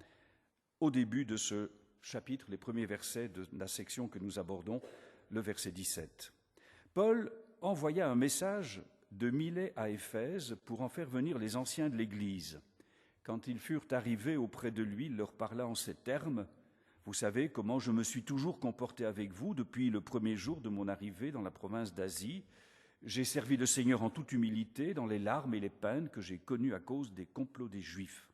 au début de ce chapitre, les premiers versets de la section que nous abordons, le verset 17. Paul envoya un message de Milet à Éphèse pour en faire venir les anciens de l'Église. Quand ils furent arrivés auprès de lui, il leur parla en ces termes : « Vous savez comment je me suis toujours comporté avec vous depuis le premier jour de mon arrivée dans la province d'Asie. J'ai servi le Seigneur en toute humilité, dans les larmes et les peines que j'ai connues à cause des complots des Juifs. »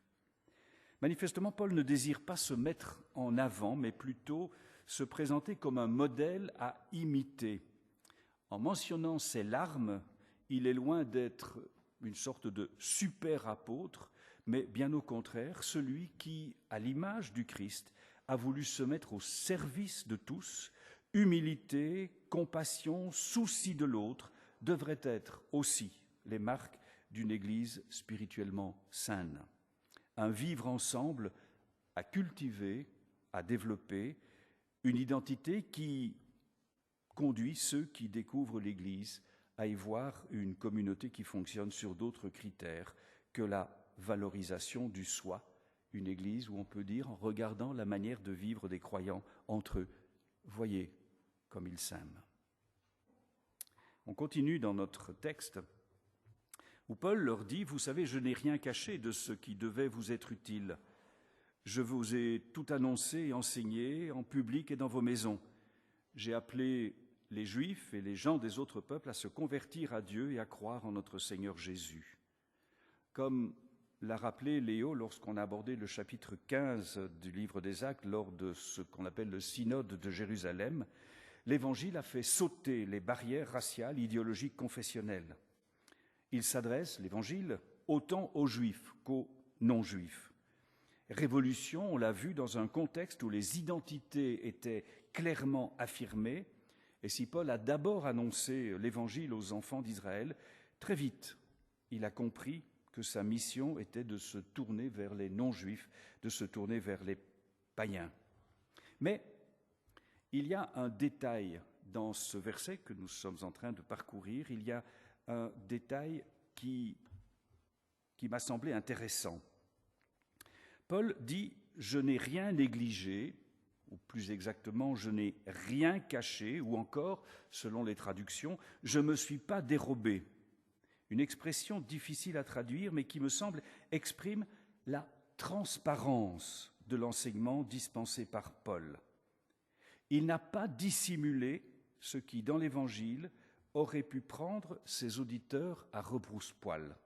Manifestement, Paul ne désire pas se mettre en avant, mais plutôt se présenter comme un modèle à imiter. En mentionnant ses larmes, il est loin d'être une sorte de super apôtre, mais bien au contraire, celui qui, à l'image du Christ, a voulu se mettre au service de tous. Humilité, compassion, souci de l'autre devraient être aussi les marques d'une Église spirituellement saine. Un vivre ensemble à cultiver, à développer une identité qui conduit ceux qui découvrent l'Église à y voir une communauté qui fonctionne sur d'autres critères que la valorisation du soi, une Église où on peut dire, en regardant la manière de vivre des croyants entre eux, voyez comme ils s'aiment. On continue dans notre texte où Paul leur dit : « Vous savez, je n'ai rien caché de ce qui devait vous être utile. Je vous ai tout annoncé et enseigné en public et dans vos maisons. J'ai appelé les Juifs et les gens des autres peuples à se convertir à Dieu et à croire en notre Seigneur Jésus. » Comme l'a rappelé Léo lorsqu'on a abordé le chapitre 15 du livre des Actes lors de ce qu'on appelle le synode de Jérusalem, l'Évangile a fait sauter les barrières raciales, idéologiques, confessionnelles. Il s'adresse, l'Évangile, autant aux Juifs qu'aux non-Juifs. Révolution, on l'a vu, dans un contexte où les identités étaient clairement affirmées. Et si Paul a d'abord annoncé l'Évangile aux enfants d'Israël, très vite, il a compris que sa mission était de se tourner vers les non-juifs, de se tourner vers les païens. Mais il y a un détail dans ce verset que nous sommes en train de parcourir, il y a un détail qui m'a semblé intéressant. Paul dit je n'ai rien négligé, ou plus exactement, je n'ai rien caché, ou encore, selon les traductions, je ne me suis pas dérobé. Une expression difficile à traduire, mais qui me semble exprime la transparence de l'enseignement dispensé par Paul. Il n'a pas dissimulé ce qui, dans l'Évangile, aurait pu prendre ses auditeurs à rebrousse-poil.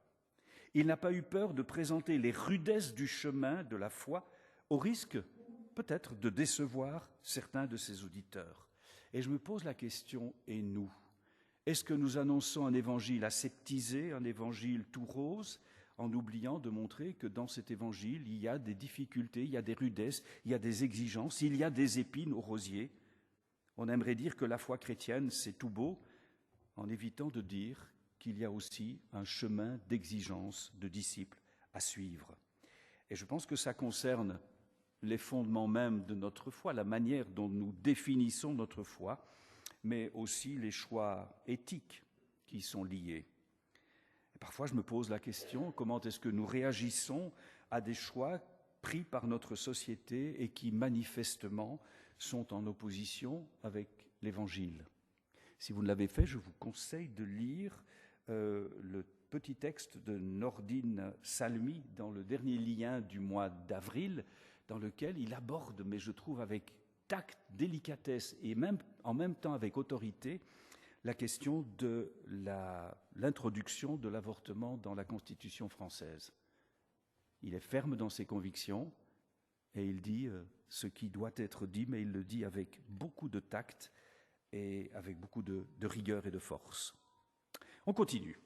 Il n'a pas eu peur de présenter les rudesses du chemin de la foi, au risque peut-être de décevoir certains de ses auditeurs. Et je me pose la question, et nous ? Est-ce que nous annonçons un évangile aseptisé, un évangile tout rose, en oubliant de montrer que dans cet évangile, il y a des difficultés, il y a des rudesses, il y a des exigences, il y a des épines au rosier ? On aimerait dire que la foi chrétienne, c'est tout beau, en évitant de dire qu'il y a aussi un chemin d'exigence de disciples à suivre. Et je pense que ça concerne les fondements même de notre foi, la manière dont nous définissons notre foi, mais aussi les choix éthiques qui sont liés. Et parfois, je me pose la question, comment est-ce que nous réagissons à des choix pris par notre société et qui manifestement sont en opposition avec l'Évangile ? Si vous ne l'avez fait, je vous conseille de lire le petit texte de Nordine Salmi dans le dernier lien du mois d'avril, dans lequel il aborde, mais je trouve avec tact, délicatesse et même en même temps avec autorité, la question de l'introduction de l'avortement dans la Constitution française. Il est ferme dans ses convictions et il dit ce qui doit être dit, mais il le dit avec beaucoup de tact et avec beaucoup de rigueur et de force. On continue.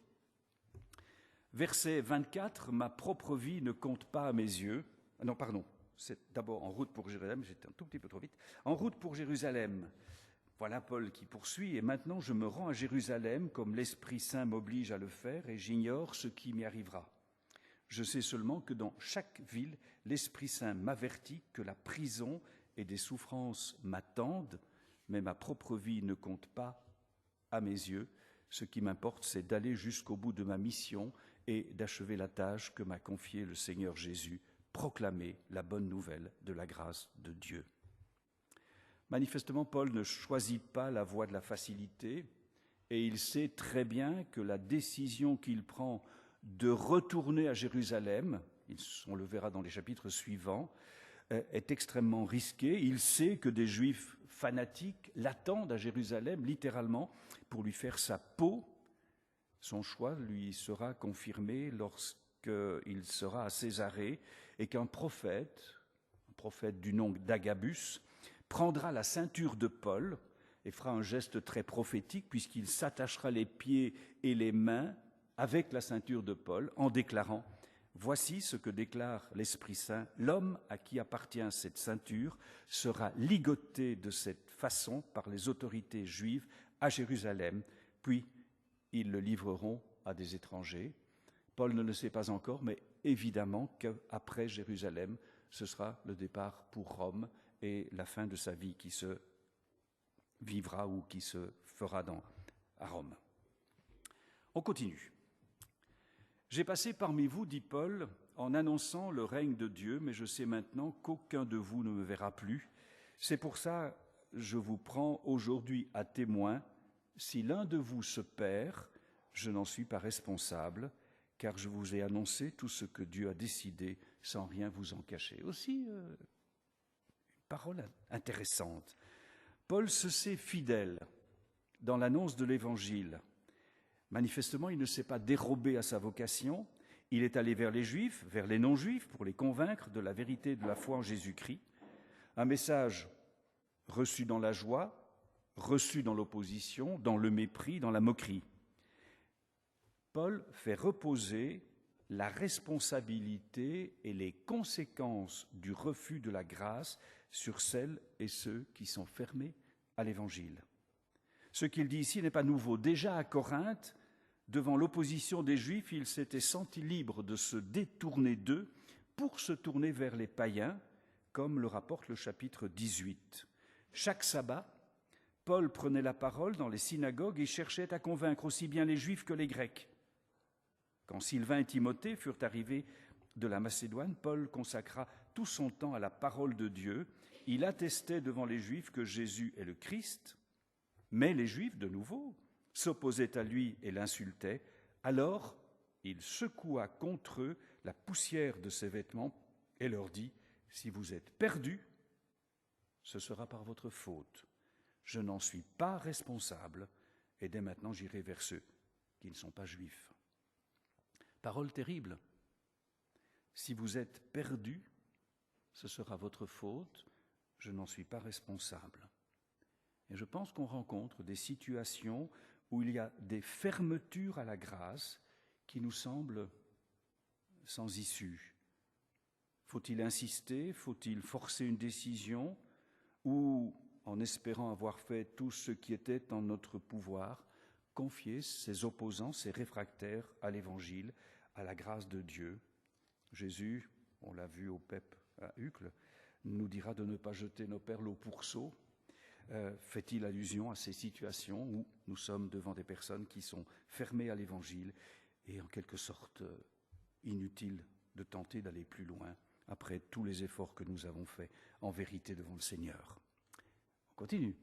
Verset 24, « Ma propre vie ne compte pas à mes yeux. » Non, pardon, c'est d'abord en route pour Jérusalem, j'étais un tout petit peu trop vite. « En route pour Jérusalem. » Voilà Paul qui poursuit. « Et maintenant je me rends à Jérusalem comme l'Esprit Saint m'oblige à le faire et j'ignore ce qui m'y arrivera. Je sais seulement que dans chaque ville, l'Esprit Saint m'avertit que la prison et des souffrances m'attendent, mais ma propre vie ne compte pas à mes yeux. Ce qui m'importe, c'est d'aller jusqu'au bout de ma mission et d'achever la tâche que m'a confiée le Seigneur Jésus, proclamer la bonne nouvelle de la grâce de Dieu. » Manifestement, Paul ne choisit pas la voie de la facilité et il sait très bien que la décision qu'il prend de retourner à Jérusalem, on le verra dans les chapitres suivants, est extrêmement risquée. Il sait que des Juifs fanatiques l'attendent à Jérusalem, littéralement, pour lui faire sa peau. Son choix lui sera confirmé lorsqu'il sera à Césarée et qu'un prophète du nom d'Agabus, prendra la ceinture de Paul et fera un geste très prophétique puisqu'il s'attachera les pieds et les mains avec la ceinture de Paul en déclarant « Voici ce que déclare l'Esprit Saint, l'homme à qui appartient cette ceinture sera ligoté de cette façon par les autorités juives à Jérusalem, puis ils le livreront à des étrangers. » Paul ne le sait pas encore, mais évidemment qu'après Jérusalem, ce sera le départ pour Rome et la fin de sa vie qui se vivra ou qui se fera à Rome. On continue. « J'ai passé parmi vous, dit Paul, en annonçant le règne de Dieu, mais je sais maintenant qu'aucun de vous ne me verra plus. C'est pour ça que je vous prends aujourd'hui à témoin. Si l'un de vous se perd, je n'en suis pas responsable, car je vous ai annoncé tout ce que Dieu a décidé sans rien vous en cacher. » Aussi, une parole intéressante. Paul se sait fidèle dans l'annonce de l'Évangile. Manifestement, il ne s'est pas dérobé à sa vocation. Il est allé vers les Juifs, vers les non-Juifs, pour les convaincre de la vérité de la foi en Jésus-Christ. Un message reçu dans la joie, reçu dans l'opposition, dans le mépris, dans la moquerie. Paul fait reposer la responsabilité et les conséquences du refus de la grâce sur celles et ceux qui sont fermés à l'Évangile. Ce qu'il dit ici n'est pas nouveau. Déjà à Corinthe, devant l'opposition des Juifs, il s'était senti libre de se détourner d'eux pour se tourner vers les païens, comme le rapporte le chapitre 18. Chaque sabbat, Paul prenait la parole dans les synagogues et cherchait à convaincre aussi bien les Juifs que les Grecs. Quand Sylvain et Timothée furent arrivés de la Macédoine, Paul consacra tout son temps à la parole de Dieu. Il attestait devant les Juifs que Jésus est le Christ, mais les Juifs, de nouveau, s'opposaient à lui et l'insultaient. Alors, il secoua contre eux la poussière de ses vêtements et leur dit, « Si vous êtes perdus, ce sera par votre faute. Je n'en suis pas responsable, et dès maintenant j'irai vers ceux qui ne sont pas juifs. » Parole terrible. Si vous êtes perdus, ce sera votre faute, je n'en suis pas responsable. Et je pense qu'on rencontre des situations où il y a des fermetures à la grâce qui nous semblent sans issue. Faut-il insister? Faut-il forcer une décision? Ou, en espérant avoir fait tout ce qui était en notre pouvoir, confier ses opposants, ses réfractaires à l'Évangile, à la grâce de Dieu? Jésus, on l'a vu au PEP à Uccle, nous dira de ne pas jeter nos perles au pourceau. Fait-il allusion à ces situations où nous sommes devant des personnes qui sont fermées à l'Évangile et en quelque sorte inutile de tenter d'aller plus loin après tous les efforts que nous avons faits en vérité devant le Seigneur? On continue.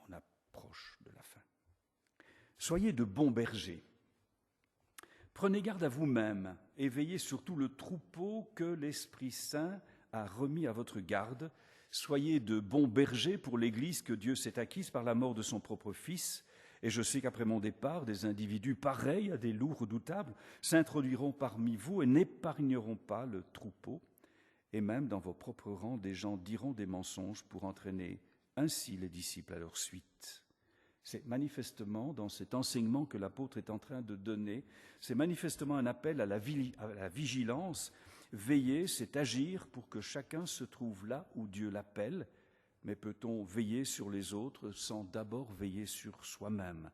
On approche de la fin. Soyez de bons bergers. Prenez garde à vous-même et veillez sur tout le troupeau que l'Esprit Saint a remis à votre garde. Soyez de bons bergers pour l'Église que Dieu s'est acquise par la mort de son propre Fils. Et je sais qu'après mon départ, des individus pareils à des loups redoutables s'introduiront parmi vous et n'épargneront pas le troupeau. Et même dans vos propres rangs, des gens diront des mensonges pour entraîner ainsi les disciples à leur suite. C'est manifestement, dans cet enseignement que l'apôtre est en train de donner, c'est manifestement un appel à la vigilance. Veiller, c'est agir pour que chacun se trouve là où Dieu l'appelle. Mais peut-on veiller sur les autres sans d'abord veiller sur soi-même?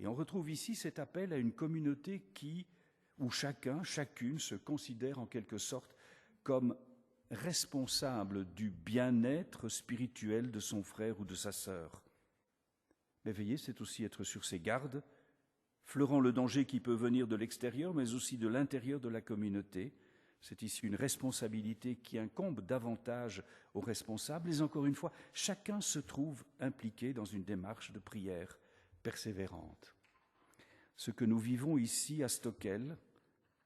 Et on retrouve ici cet appel à une communauté où chacun, chacune se considère en quelque sorte comme responsable du bien-être spirituel de son frère ou de sa sœur. Mais veiller, c'est aussi être sur ses gardes, fleurant le danger qui peut venir de l'extérieur, mais aussi de l'intérieur de la communauté. C'est ici une responsabilité qui incombe davantage aux responsables. Et encore une fois, chacun se trouve impliqué dans une démarche de prière persévérante. Ce que nous vivons ici à Stockel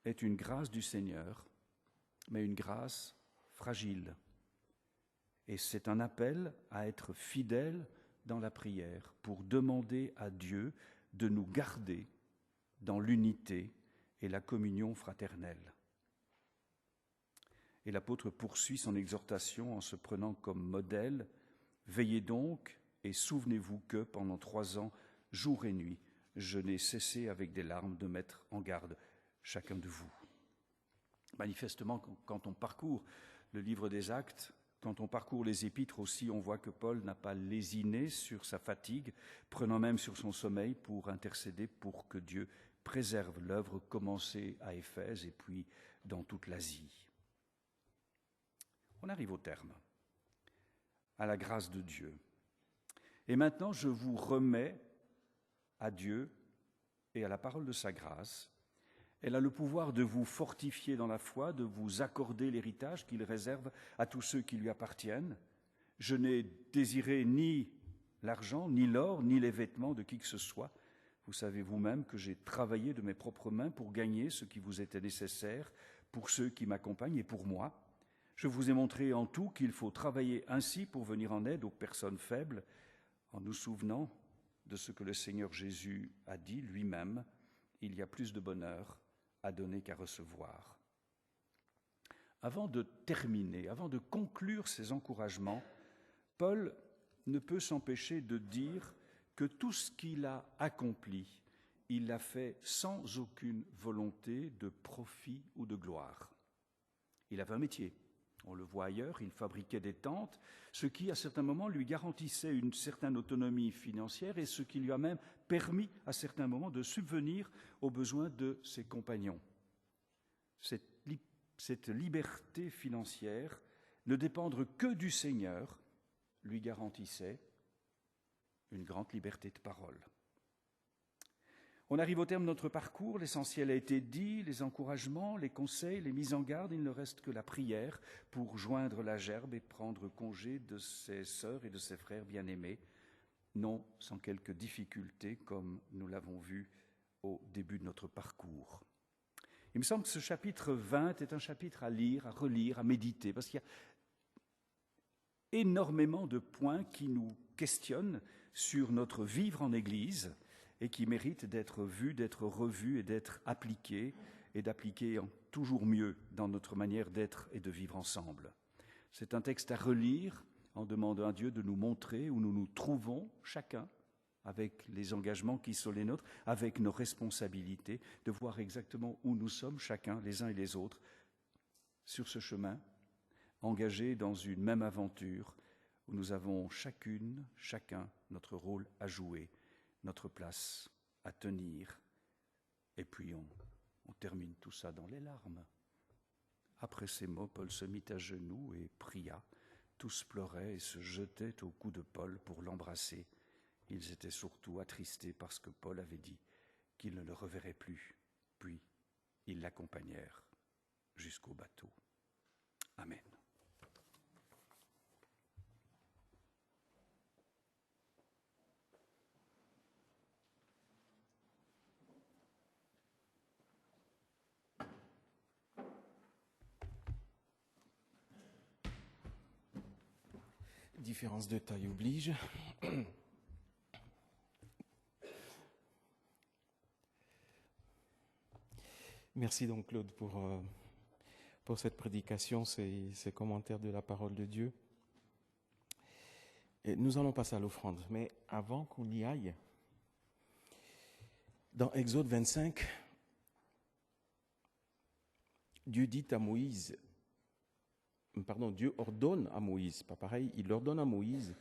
est une grâce du Seigneur, mais une grâce fragile. Et c'est un appel à être fidèle dans la prière pour demander à Dieu de nous garder dans l'unité et la communion fraternelle. Et l'apôtre poursuit son exhortation en se prenant comme modèle. Veillez donc et souvenez-vous que pendant 3 ans, jour et nuit, je n'ai cessé avec des larmes de mettre en garde chacun de vous. Manifestement, quand on parcourt le livre des Actes, quand on parcourt les épîtres aussi, on voit que Paul n'a pas lésiné sur sa fatigue, prenant même sur son sommeil pour intercéder pour que Dieu préserve l'œuvre commencée à Éphèse et puis dans toute l'Asie. On arrive au terme, à la grâce de Dieu. Et maintenant, je vous remets à Dieu et à la parole de sa grâce. Elle a le pouvoir de vous fortifier dans la foi, de vous accorder l'héritage qu'il réserve à tous ceux qui lui appartiennent. Je n'ai désiré ni l'argent, ni l'or, ni les vêtements de qui que ce soit. Vous savez vous-même que j'ai travaillé de mes propres mains pour gagner ce qui vous était nécessaire, pour ceux qui m'accompagnent et pour moi. Je vous ai montré en tout qu'il faut travailler ainsi pour venir en aide aux personnes faibles, en nous souvenant de ce que le Seigneur Jésus a dit lui-même, il y a plus de bonheur à donner qu'à recevoir. Avant de terminer, avant de conclure ces encouragements, Paul ne peut s'empêcher de dire que tout ce qu'il a accompli, il l'a fait sans aucune volonté de profit ou de gloire. Il avait un métier. On le voit ailleurs, il fabriquait des tentes, ce qui, à certains moments, lui garantissait une certaine autonomie financière et ce qui lui a même permis, à certains moments, de subvenir aux besoins de ses compagnons. Cette liberté financière, ne dépendre que du Seigneur, lui garantissait une grande liberté de parole. On arrive au terme de notre parcours, l'essentiel a été dit, les encouragements, les conseils, les mises en garde, il ne reste que la prière pour joindre la gerbe et prendre congé de ses sœurs et de ses frères bien-aimés, non sans quelques difficultés comme nous l'avons vu au début de notre parcours. Il me semble que ce chapitre 20 est un chapitre à lire, à relire, à méditer, parce qu'il y a énormément de points qui nous questionnent sur notre vivre en Église, et qui mérite d'être vu, d'être revu et d'être appliqué, et d'appliquer toujours mieux dans notre manière d'être et de vivre ensemble. C'est un texte à relire en demandant à Dieu de nous montrer où nous nous trouvons chacun, avec les engagements qui sont les nôtres, avec nos responsabilités, de voir exactement où nous sommes chacun, les uns et les autres, sur ce chemin, engagés dans une même aventure, où nous avons chacune, chacun, notre rôle à jouer, notre place à tenir, et puis on termine tout ça dans les larmes. Après ces mots, Paul se mit à genoux et pria. Tous pleuraient et se jetaient au cou de Paul pour l'embrasser. Ils étaient surtout attristés parce que Paul avait dit qu'il ne le reverrait plus. Puis ils l'accompagnèrent jusqu'au bateau. Amen. Différence de taille oblige. Merci donc Claude pour cette prédication, ces commentaires de la parole de Dieu. Et nous allons passer à l'offrande, mais avant qu'on y aille, dans Exode 25, Dieu ordonne à Moïse, pas pareil, il ordonne à Moïse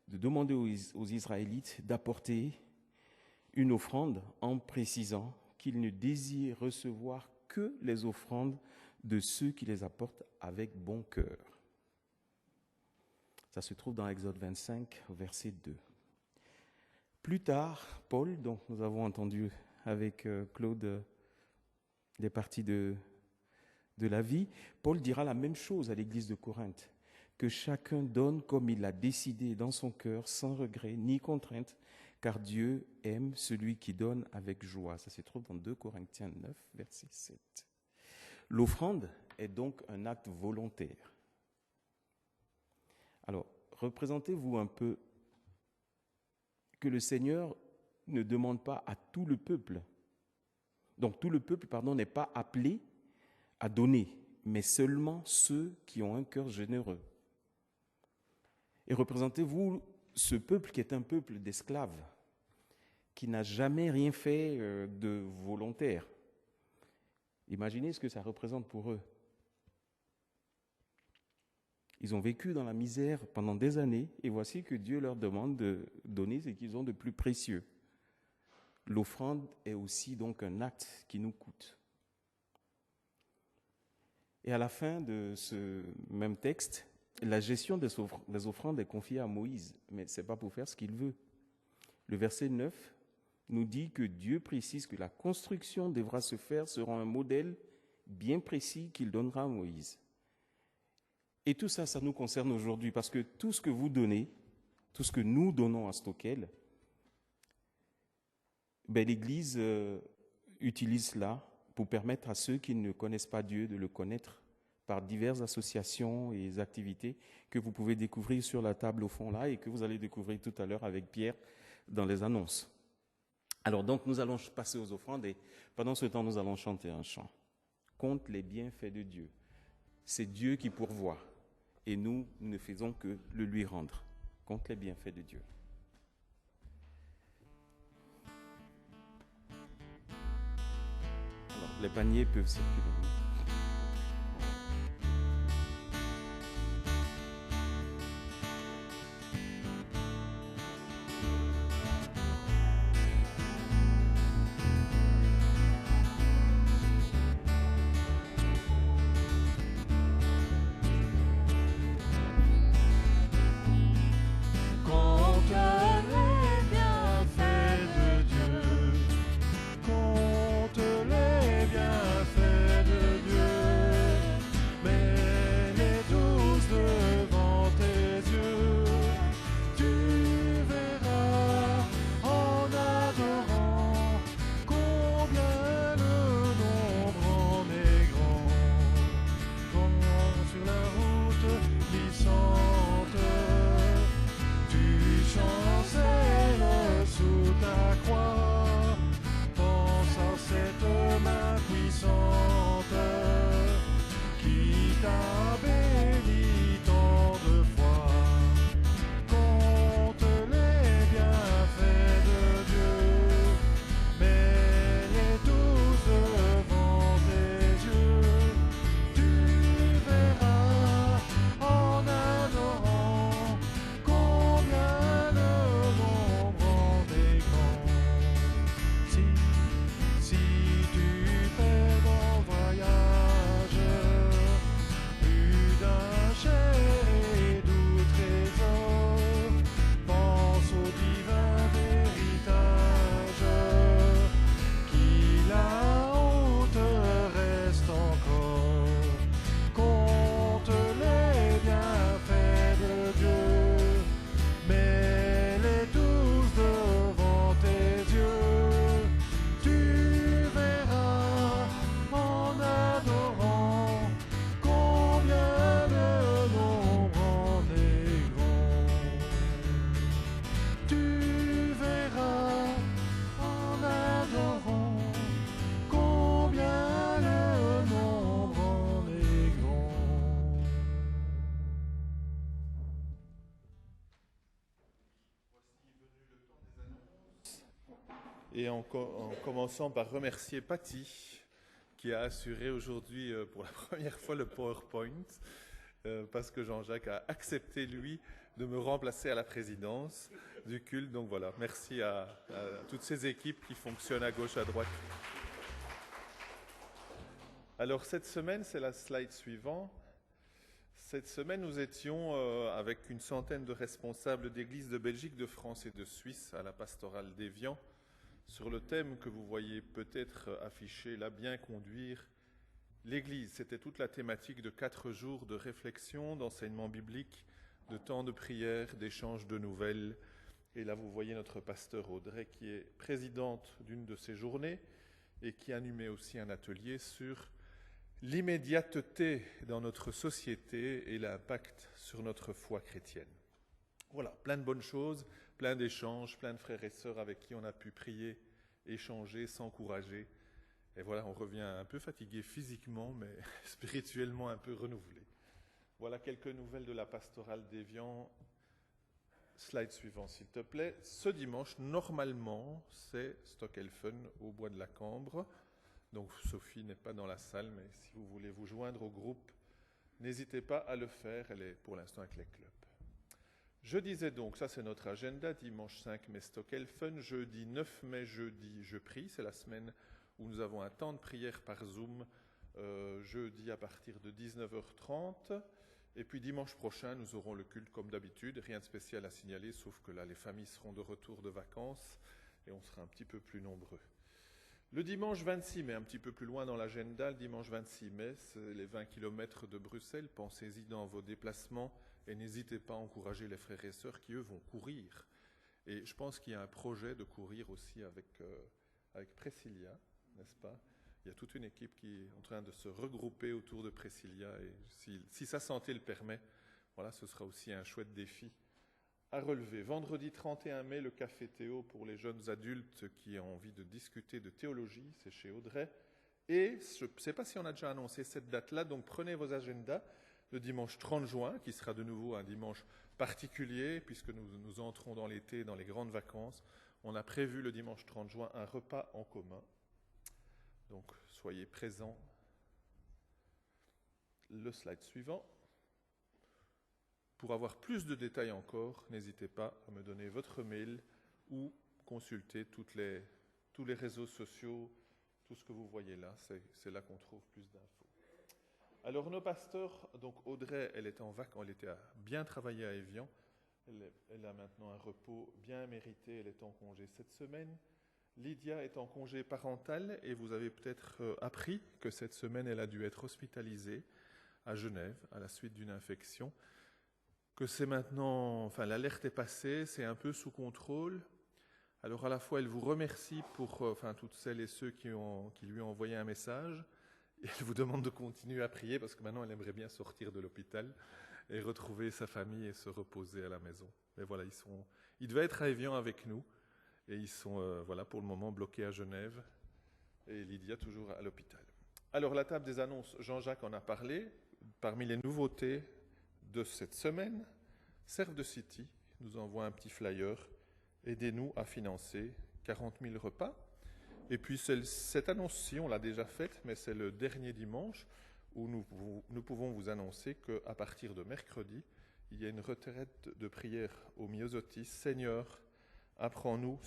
de demander aux Israélites d'apporter une offrande en précisant qu'il ne désire recevoir que les offrandes de ceux qui les apportent avec bon cœur. Ça se trouve dans Exode 25, verset 2. Plus tard, Paul, dont nous avons entendu avec Claude des parties de la vie, Paul dira la même chose à l'église de Corinthe, que chacun donne comme il l'a décidé dans son cœur, sans regret ni contrainte, car Dieu aime celui qui donne avec joie. Ça se trouve dans 2 Corinthiens 9, verset 7. L'offrande est donc un acte volontaire. Alors, représentez-vous un peu que le Seigneur ne demande pas à tout le peuple. Donc tout le peuple, n'est pas appelé à donner, mais seulement ceux qui ont un cœur généreux. Et représentez-vous ce peuple qui est un peuple d'esclaves, qui n'a jamais rien fait de volontaire. Imaginez ce que ça représente pour eux. Ils ont vécu dans la misère pendant des années, et voici que Dieu leur demande de donner ce qu'ils ont de plus précieux. L'offrande est aussi donc un acte qui nous coûte. Et à la fin de ce même texte, la gestion des offrandes est confiée à Moïse, mais ce n'est pas pour faire ce qu'il veut. Le verset 9 nous dit que Dieu précise que la construction devra se faire selon un modèle bien précis qu'il donnera à Moïse. Et tout ça, ça nous concerne aujourd'hui, parce que tout ce que vous donnez, tout ce que nous donnons à Stockel, l'Église utilise cela pour permettre à ceux qui ne connaissent pas Dieu de le connaître par diverses associations et activités que vous pouvez découvrir sur la table au fond là et que vous allez découvrir tout à l'heure avec Pierre dans les annonces. Alors donc nous allons passer aux offrandes et pendant ce temps nous allons chanter un chant. Compte les bienfaits de Dieu. C'est Dieu qui pourvoit et nous ne faisons que le lui rendre. Compte les bienfaits de Dieu. Alors les paniers peuvent circuler. Et en commençant par remercier Patty, qui a assuré aujourd'hui pour la première fois le PowerPoint, parce que Jean-Jacques a accepté, lui, de me remplacer à la présidence du culte. Donc voilà, merci à toutes ces équipes qui fonctionnent à gauche, à droite. Alors cette semaine, c'est la slide suivante. Cette semaine, nous étions avec une centaine de responsables d'églises de Belgique, de France et de Suisse à la pastorale d'Évian sur le thème que vous voyez peut-être affiché là, bien conduire l'Église. C'était toute la thématique de 4 jours de réflexion, d'enseignement biblique, de temps de prière, d'échange de nouvelles. Et là, vous voyez notre pasteur Audrey qui est présidente d'une de ces journées et qui animait aussi un atelier sur l'immédiateté dans notre société et l'impact sur notre foi chrétienne. Voilà, plein de bonnes choses, plein d'échanges, plein de frères et sœurs avec qui on a pu prier, échanger, s'encourager. Et voilà, on revient un peu fatigué physiquement, mais spirituellement un peu renouvelé. Voilà quelques nouvelles de la pastorale d'Évian. Slide suivant, s'il te plaît. Ce dimanche, normalement, c'est Stockelfen au Bois de la Cambre. Donc Sophie n'est pas dans la salle, mais si vous voulez vous joindre au groupe, n'hésitez pas à le faire. Elle est pour l'instant avec les clubs. Je disais donc, ça c'est notre agenda, dimanche 5 mai Stockelfen, jeudi 9 mai, jeudi je prie, c'est la semaine où nous avons un temps de prière par Zoom, jeudi à partir de 19h30, et puis dimanche prochain nous aurons le culte comme d'habitude, rien de spécial à signaler, sauf que là les familles seront de retour de vacances et on sera un petit peu plus nombreux. Le dimanche 26 mai, un petit peu plus loin dans l'agenda, le dimanche 26 mai, c'est les 20 km de Bruxelles, pensez-y dans vos déplacements, et n'hésitez pas à encourager les frères et sœurs qui, eux, vont courir. Et je pense qu'il y a un projet de courir aussi avec Priscilla, n'est-ce pas? Il y a toute une équipe qui est en train de se regrouper autour de Priscilla. Et si sa santé le permet, voilà, ce sera aussi un chouette défi à relever. Vendredi 31 mai, le Café Théo pour les jeunes adultes qui ont envie de discuter de théologie, c'est chez Audrey. Et je ne sais pas si on a déjà annoncé cette date-là, donc prenez vos agendas. Le dimanche 30 juin, qui sera de nouveau un dimanche particulier, puisque nous entrons dans l'été, dans les grandes vacances. On a prévu le dimanche 30 juin un repas en commun. Donc, soyez présents. Le slide suivant. Pour avoir plus de détails encore, n'hésitez pas à me donner votre mail ou consulter tous les réseaux sociaux, tout ce que vous voyez là. C'est là qu'on trouve plus d'infos. Alors nos pasteurs, donc Audrey, elle était en vacances, elle était bien travaillée à Évian, elle a maintenant un repos bien mérité, elle est en congé cette semaine. Lydia est en congé parental et vous avez peut-être appris que cette semaine elle a dû être hospitalisée à Genève à la suite d'une infection, que c'est maintenant, enfin l'alerte est passée, c'est un peu sous contrôle. Alors à la fois elle vous remercie pour toutes celles et ceux qui lui ont envoyé un message. Et elle vous demande de continuer à prier parce que maintenant elle aimerait bien sortir de l'hôpital et retrouver sa famille et se reposer à la maison. Mais voilà, ils devaient être à Évian avec nous et ils sont pour le moment bloqués à Genève et Lydia toujours à l'hôpital. Alors la table des annonces, Jean-Jacques en a parlé. Parmi les nouveautés de cette semaine, Serve de City nous envoie un petit flyer. Aidez-nous à financer 40 000 repas. Et puis cette annonce-ci, on l'a déjà faite, mais c'est le dernier dimanche où nous pouvons vous annoncer qu'à partir de mercredi, il y a une retraite de prière au Myosotis. Seigneur, apprends-nous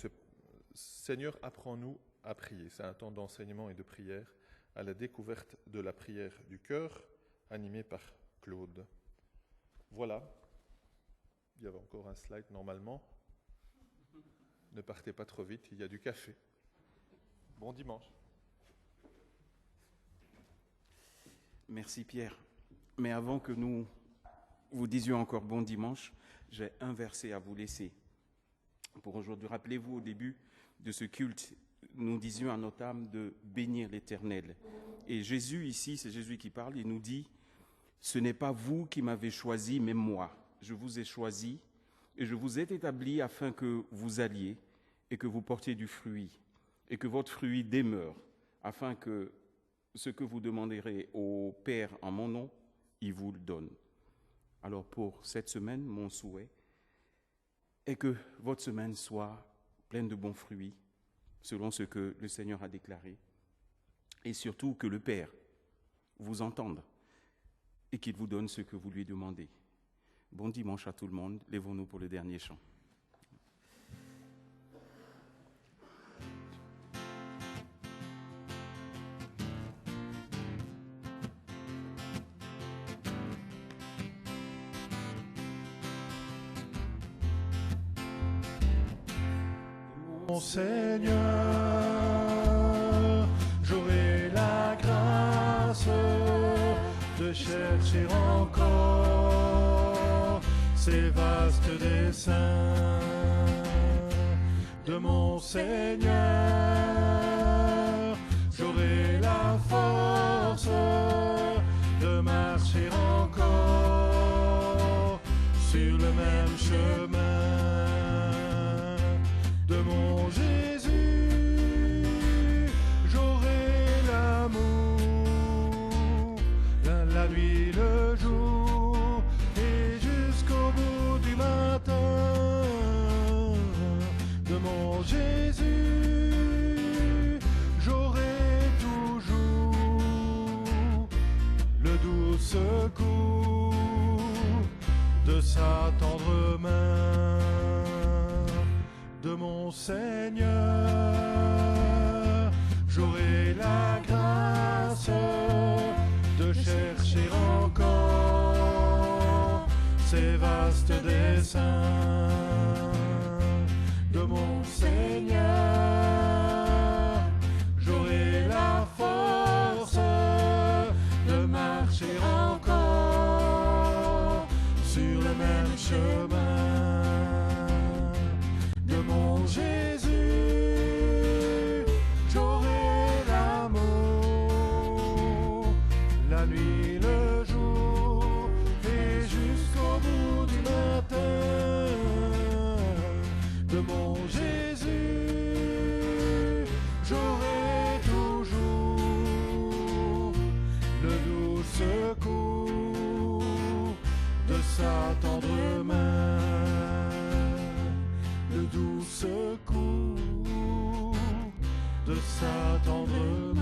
à prier. C'est un temps d'enseignement et de prière à la découverte de la prière du cœur, animé par Claude. Voilà. Il y avait encore un slide normalement. Ne partez pas trop vite, il y a du café. Bon dimanche. Merci Pierre. Mais avant que nous vous disions encore bon dimanche, j'ai un verset à vous laisser. Pour aujourd'hui, rappelez-vous au début de ce culte, nous disions à notre âme de bénir l'Éternel. Et Jésus ici, c'est Jésus qui parle, il nous dit « Ce n'est pas vous qui m'avez choisi, mais moi. Je vous ai choisi et je vous ai établi afin que vous alliez et que vous portiez du fruit. Et que votre fruit demeure, afin que ce que vous demanderez au Père en mon nom, il vous le donne. » Alors pour cette semaine, mon souhait est que votre semaine soit pleine de bons fruits, selon ce que le Seigneur a déclaré, et surtout que le Père vous entende et qu'il vous donne ce que vous lui demandez. Bon dimanche à tout le monde. Lèvons-nous pour le dernier chant. Mon Seigneur, j'aurai la grâce de chercher encore ces vastes desseins de mon Seigneur. J'aurai la force de marcher encore sur le même chemin de mon Jésus. J'aurai l'amour, la nuit, le jour, et jusqu'au bout du matin de mon Jésus. J'aurai toujours le doux secours de sa tendre main de mon Seigneur. J'aurai la grâce de chercher encore ces vastes desseins de mon Seigneur. J'aurai la force de marcher encore sur le même chemin de mon Jésus. J'aurai l'amour, la nuit, le jour, et jusqu'au bout du matin de mon Jésus. J'aurai toujours le doux secours de sa tendre main, le doux secours de sa tendre main.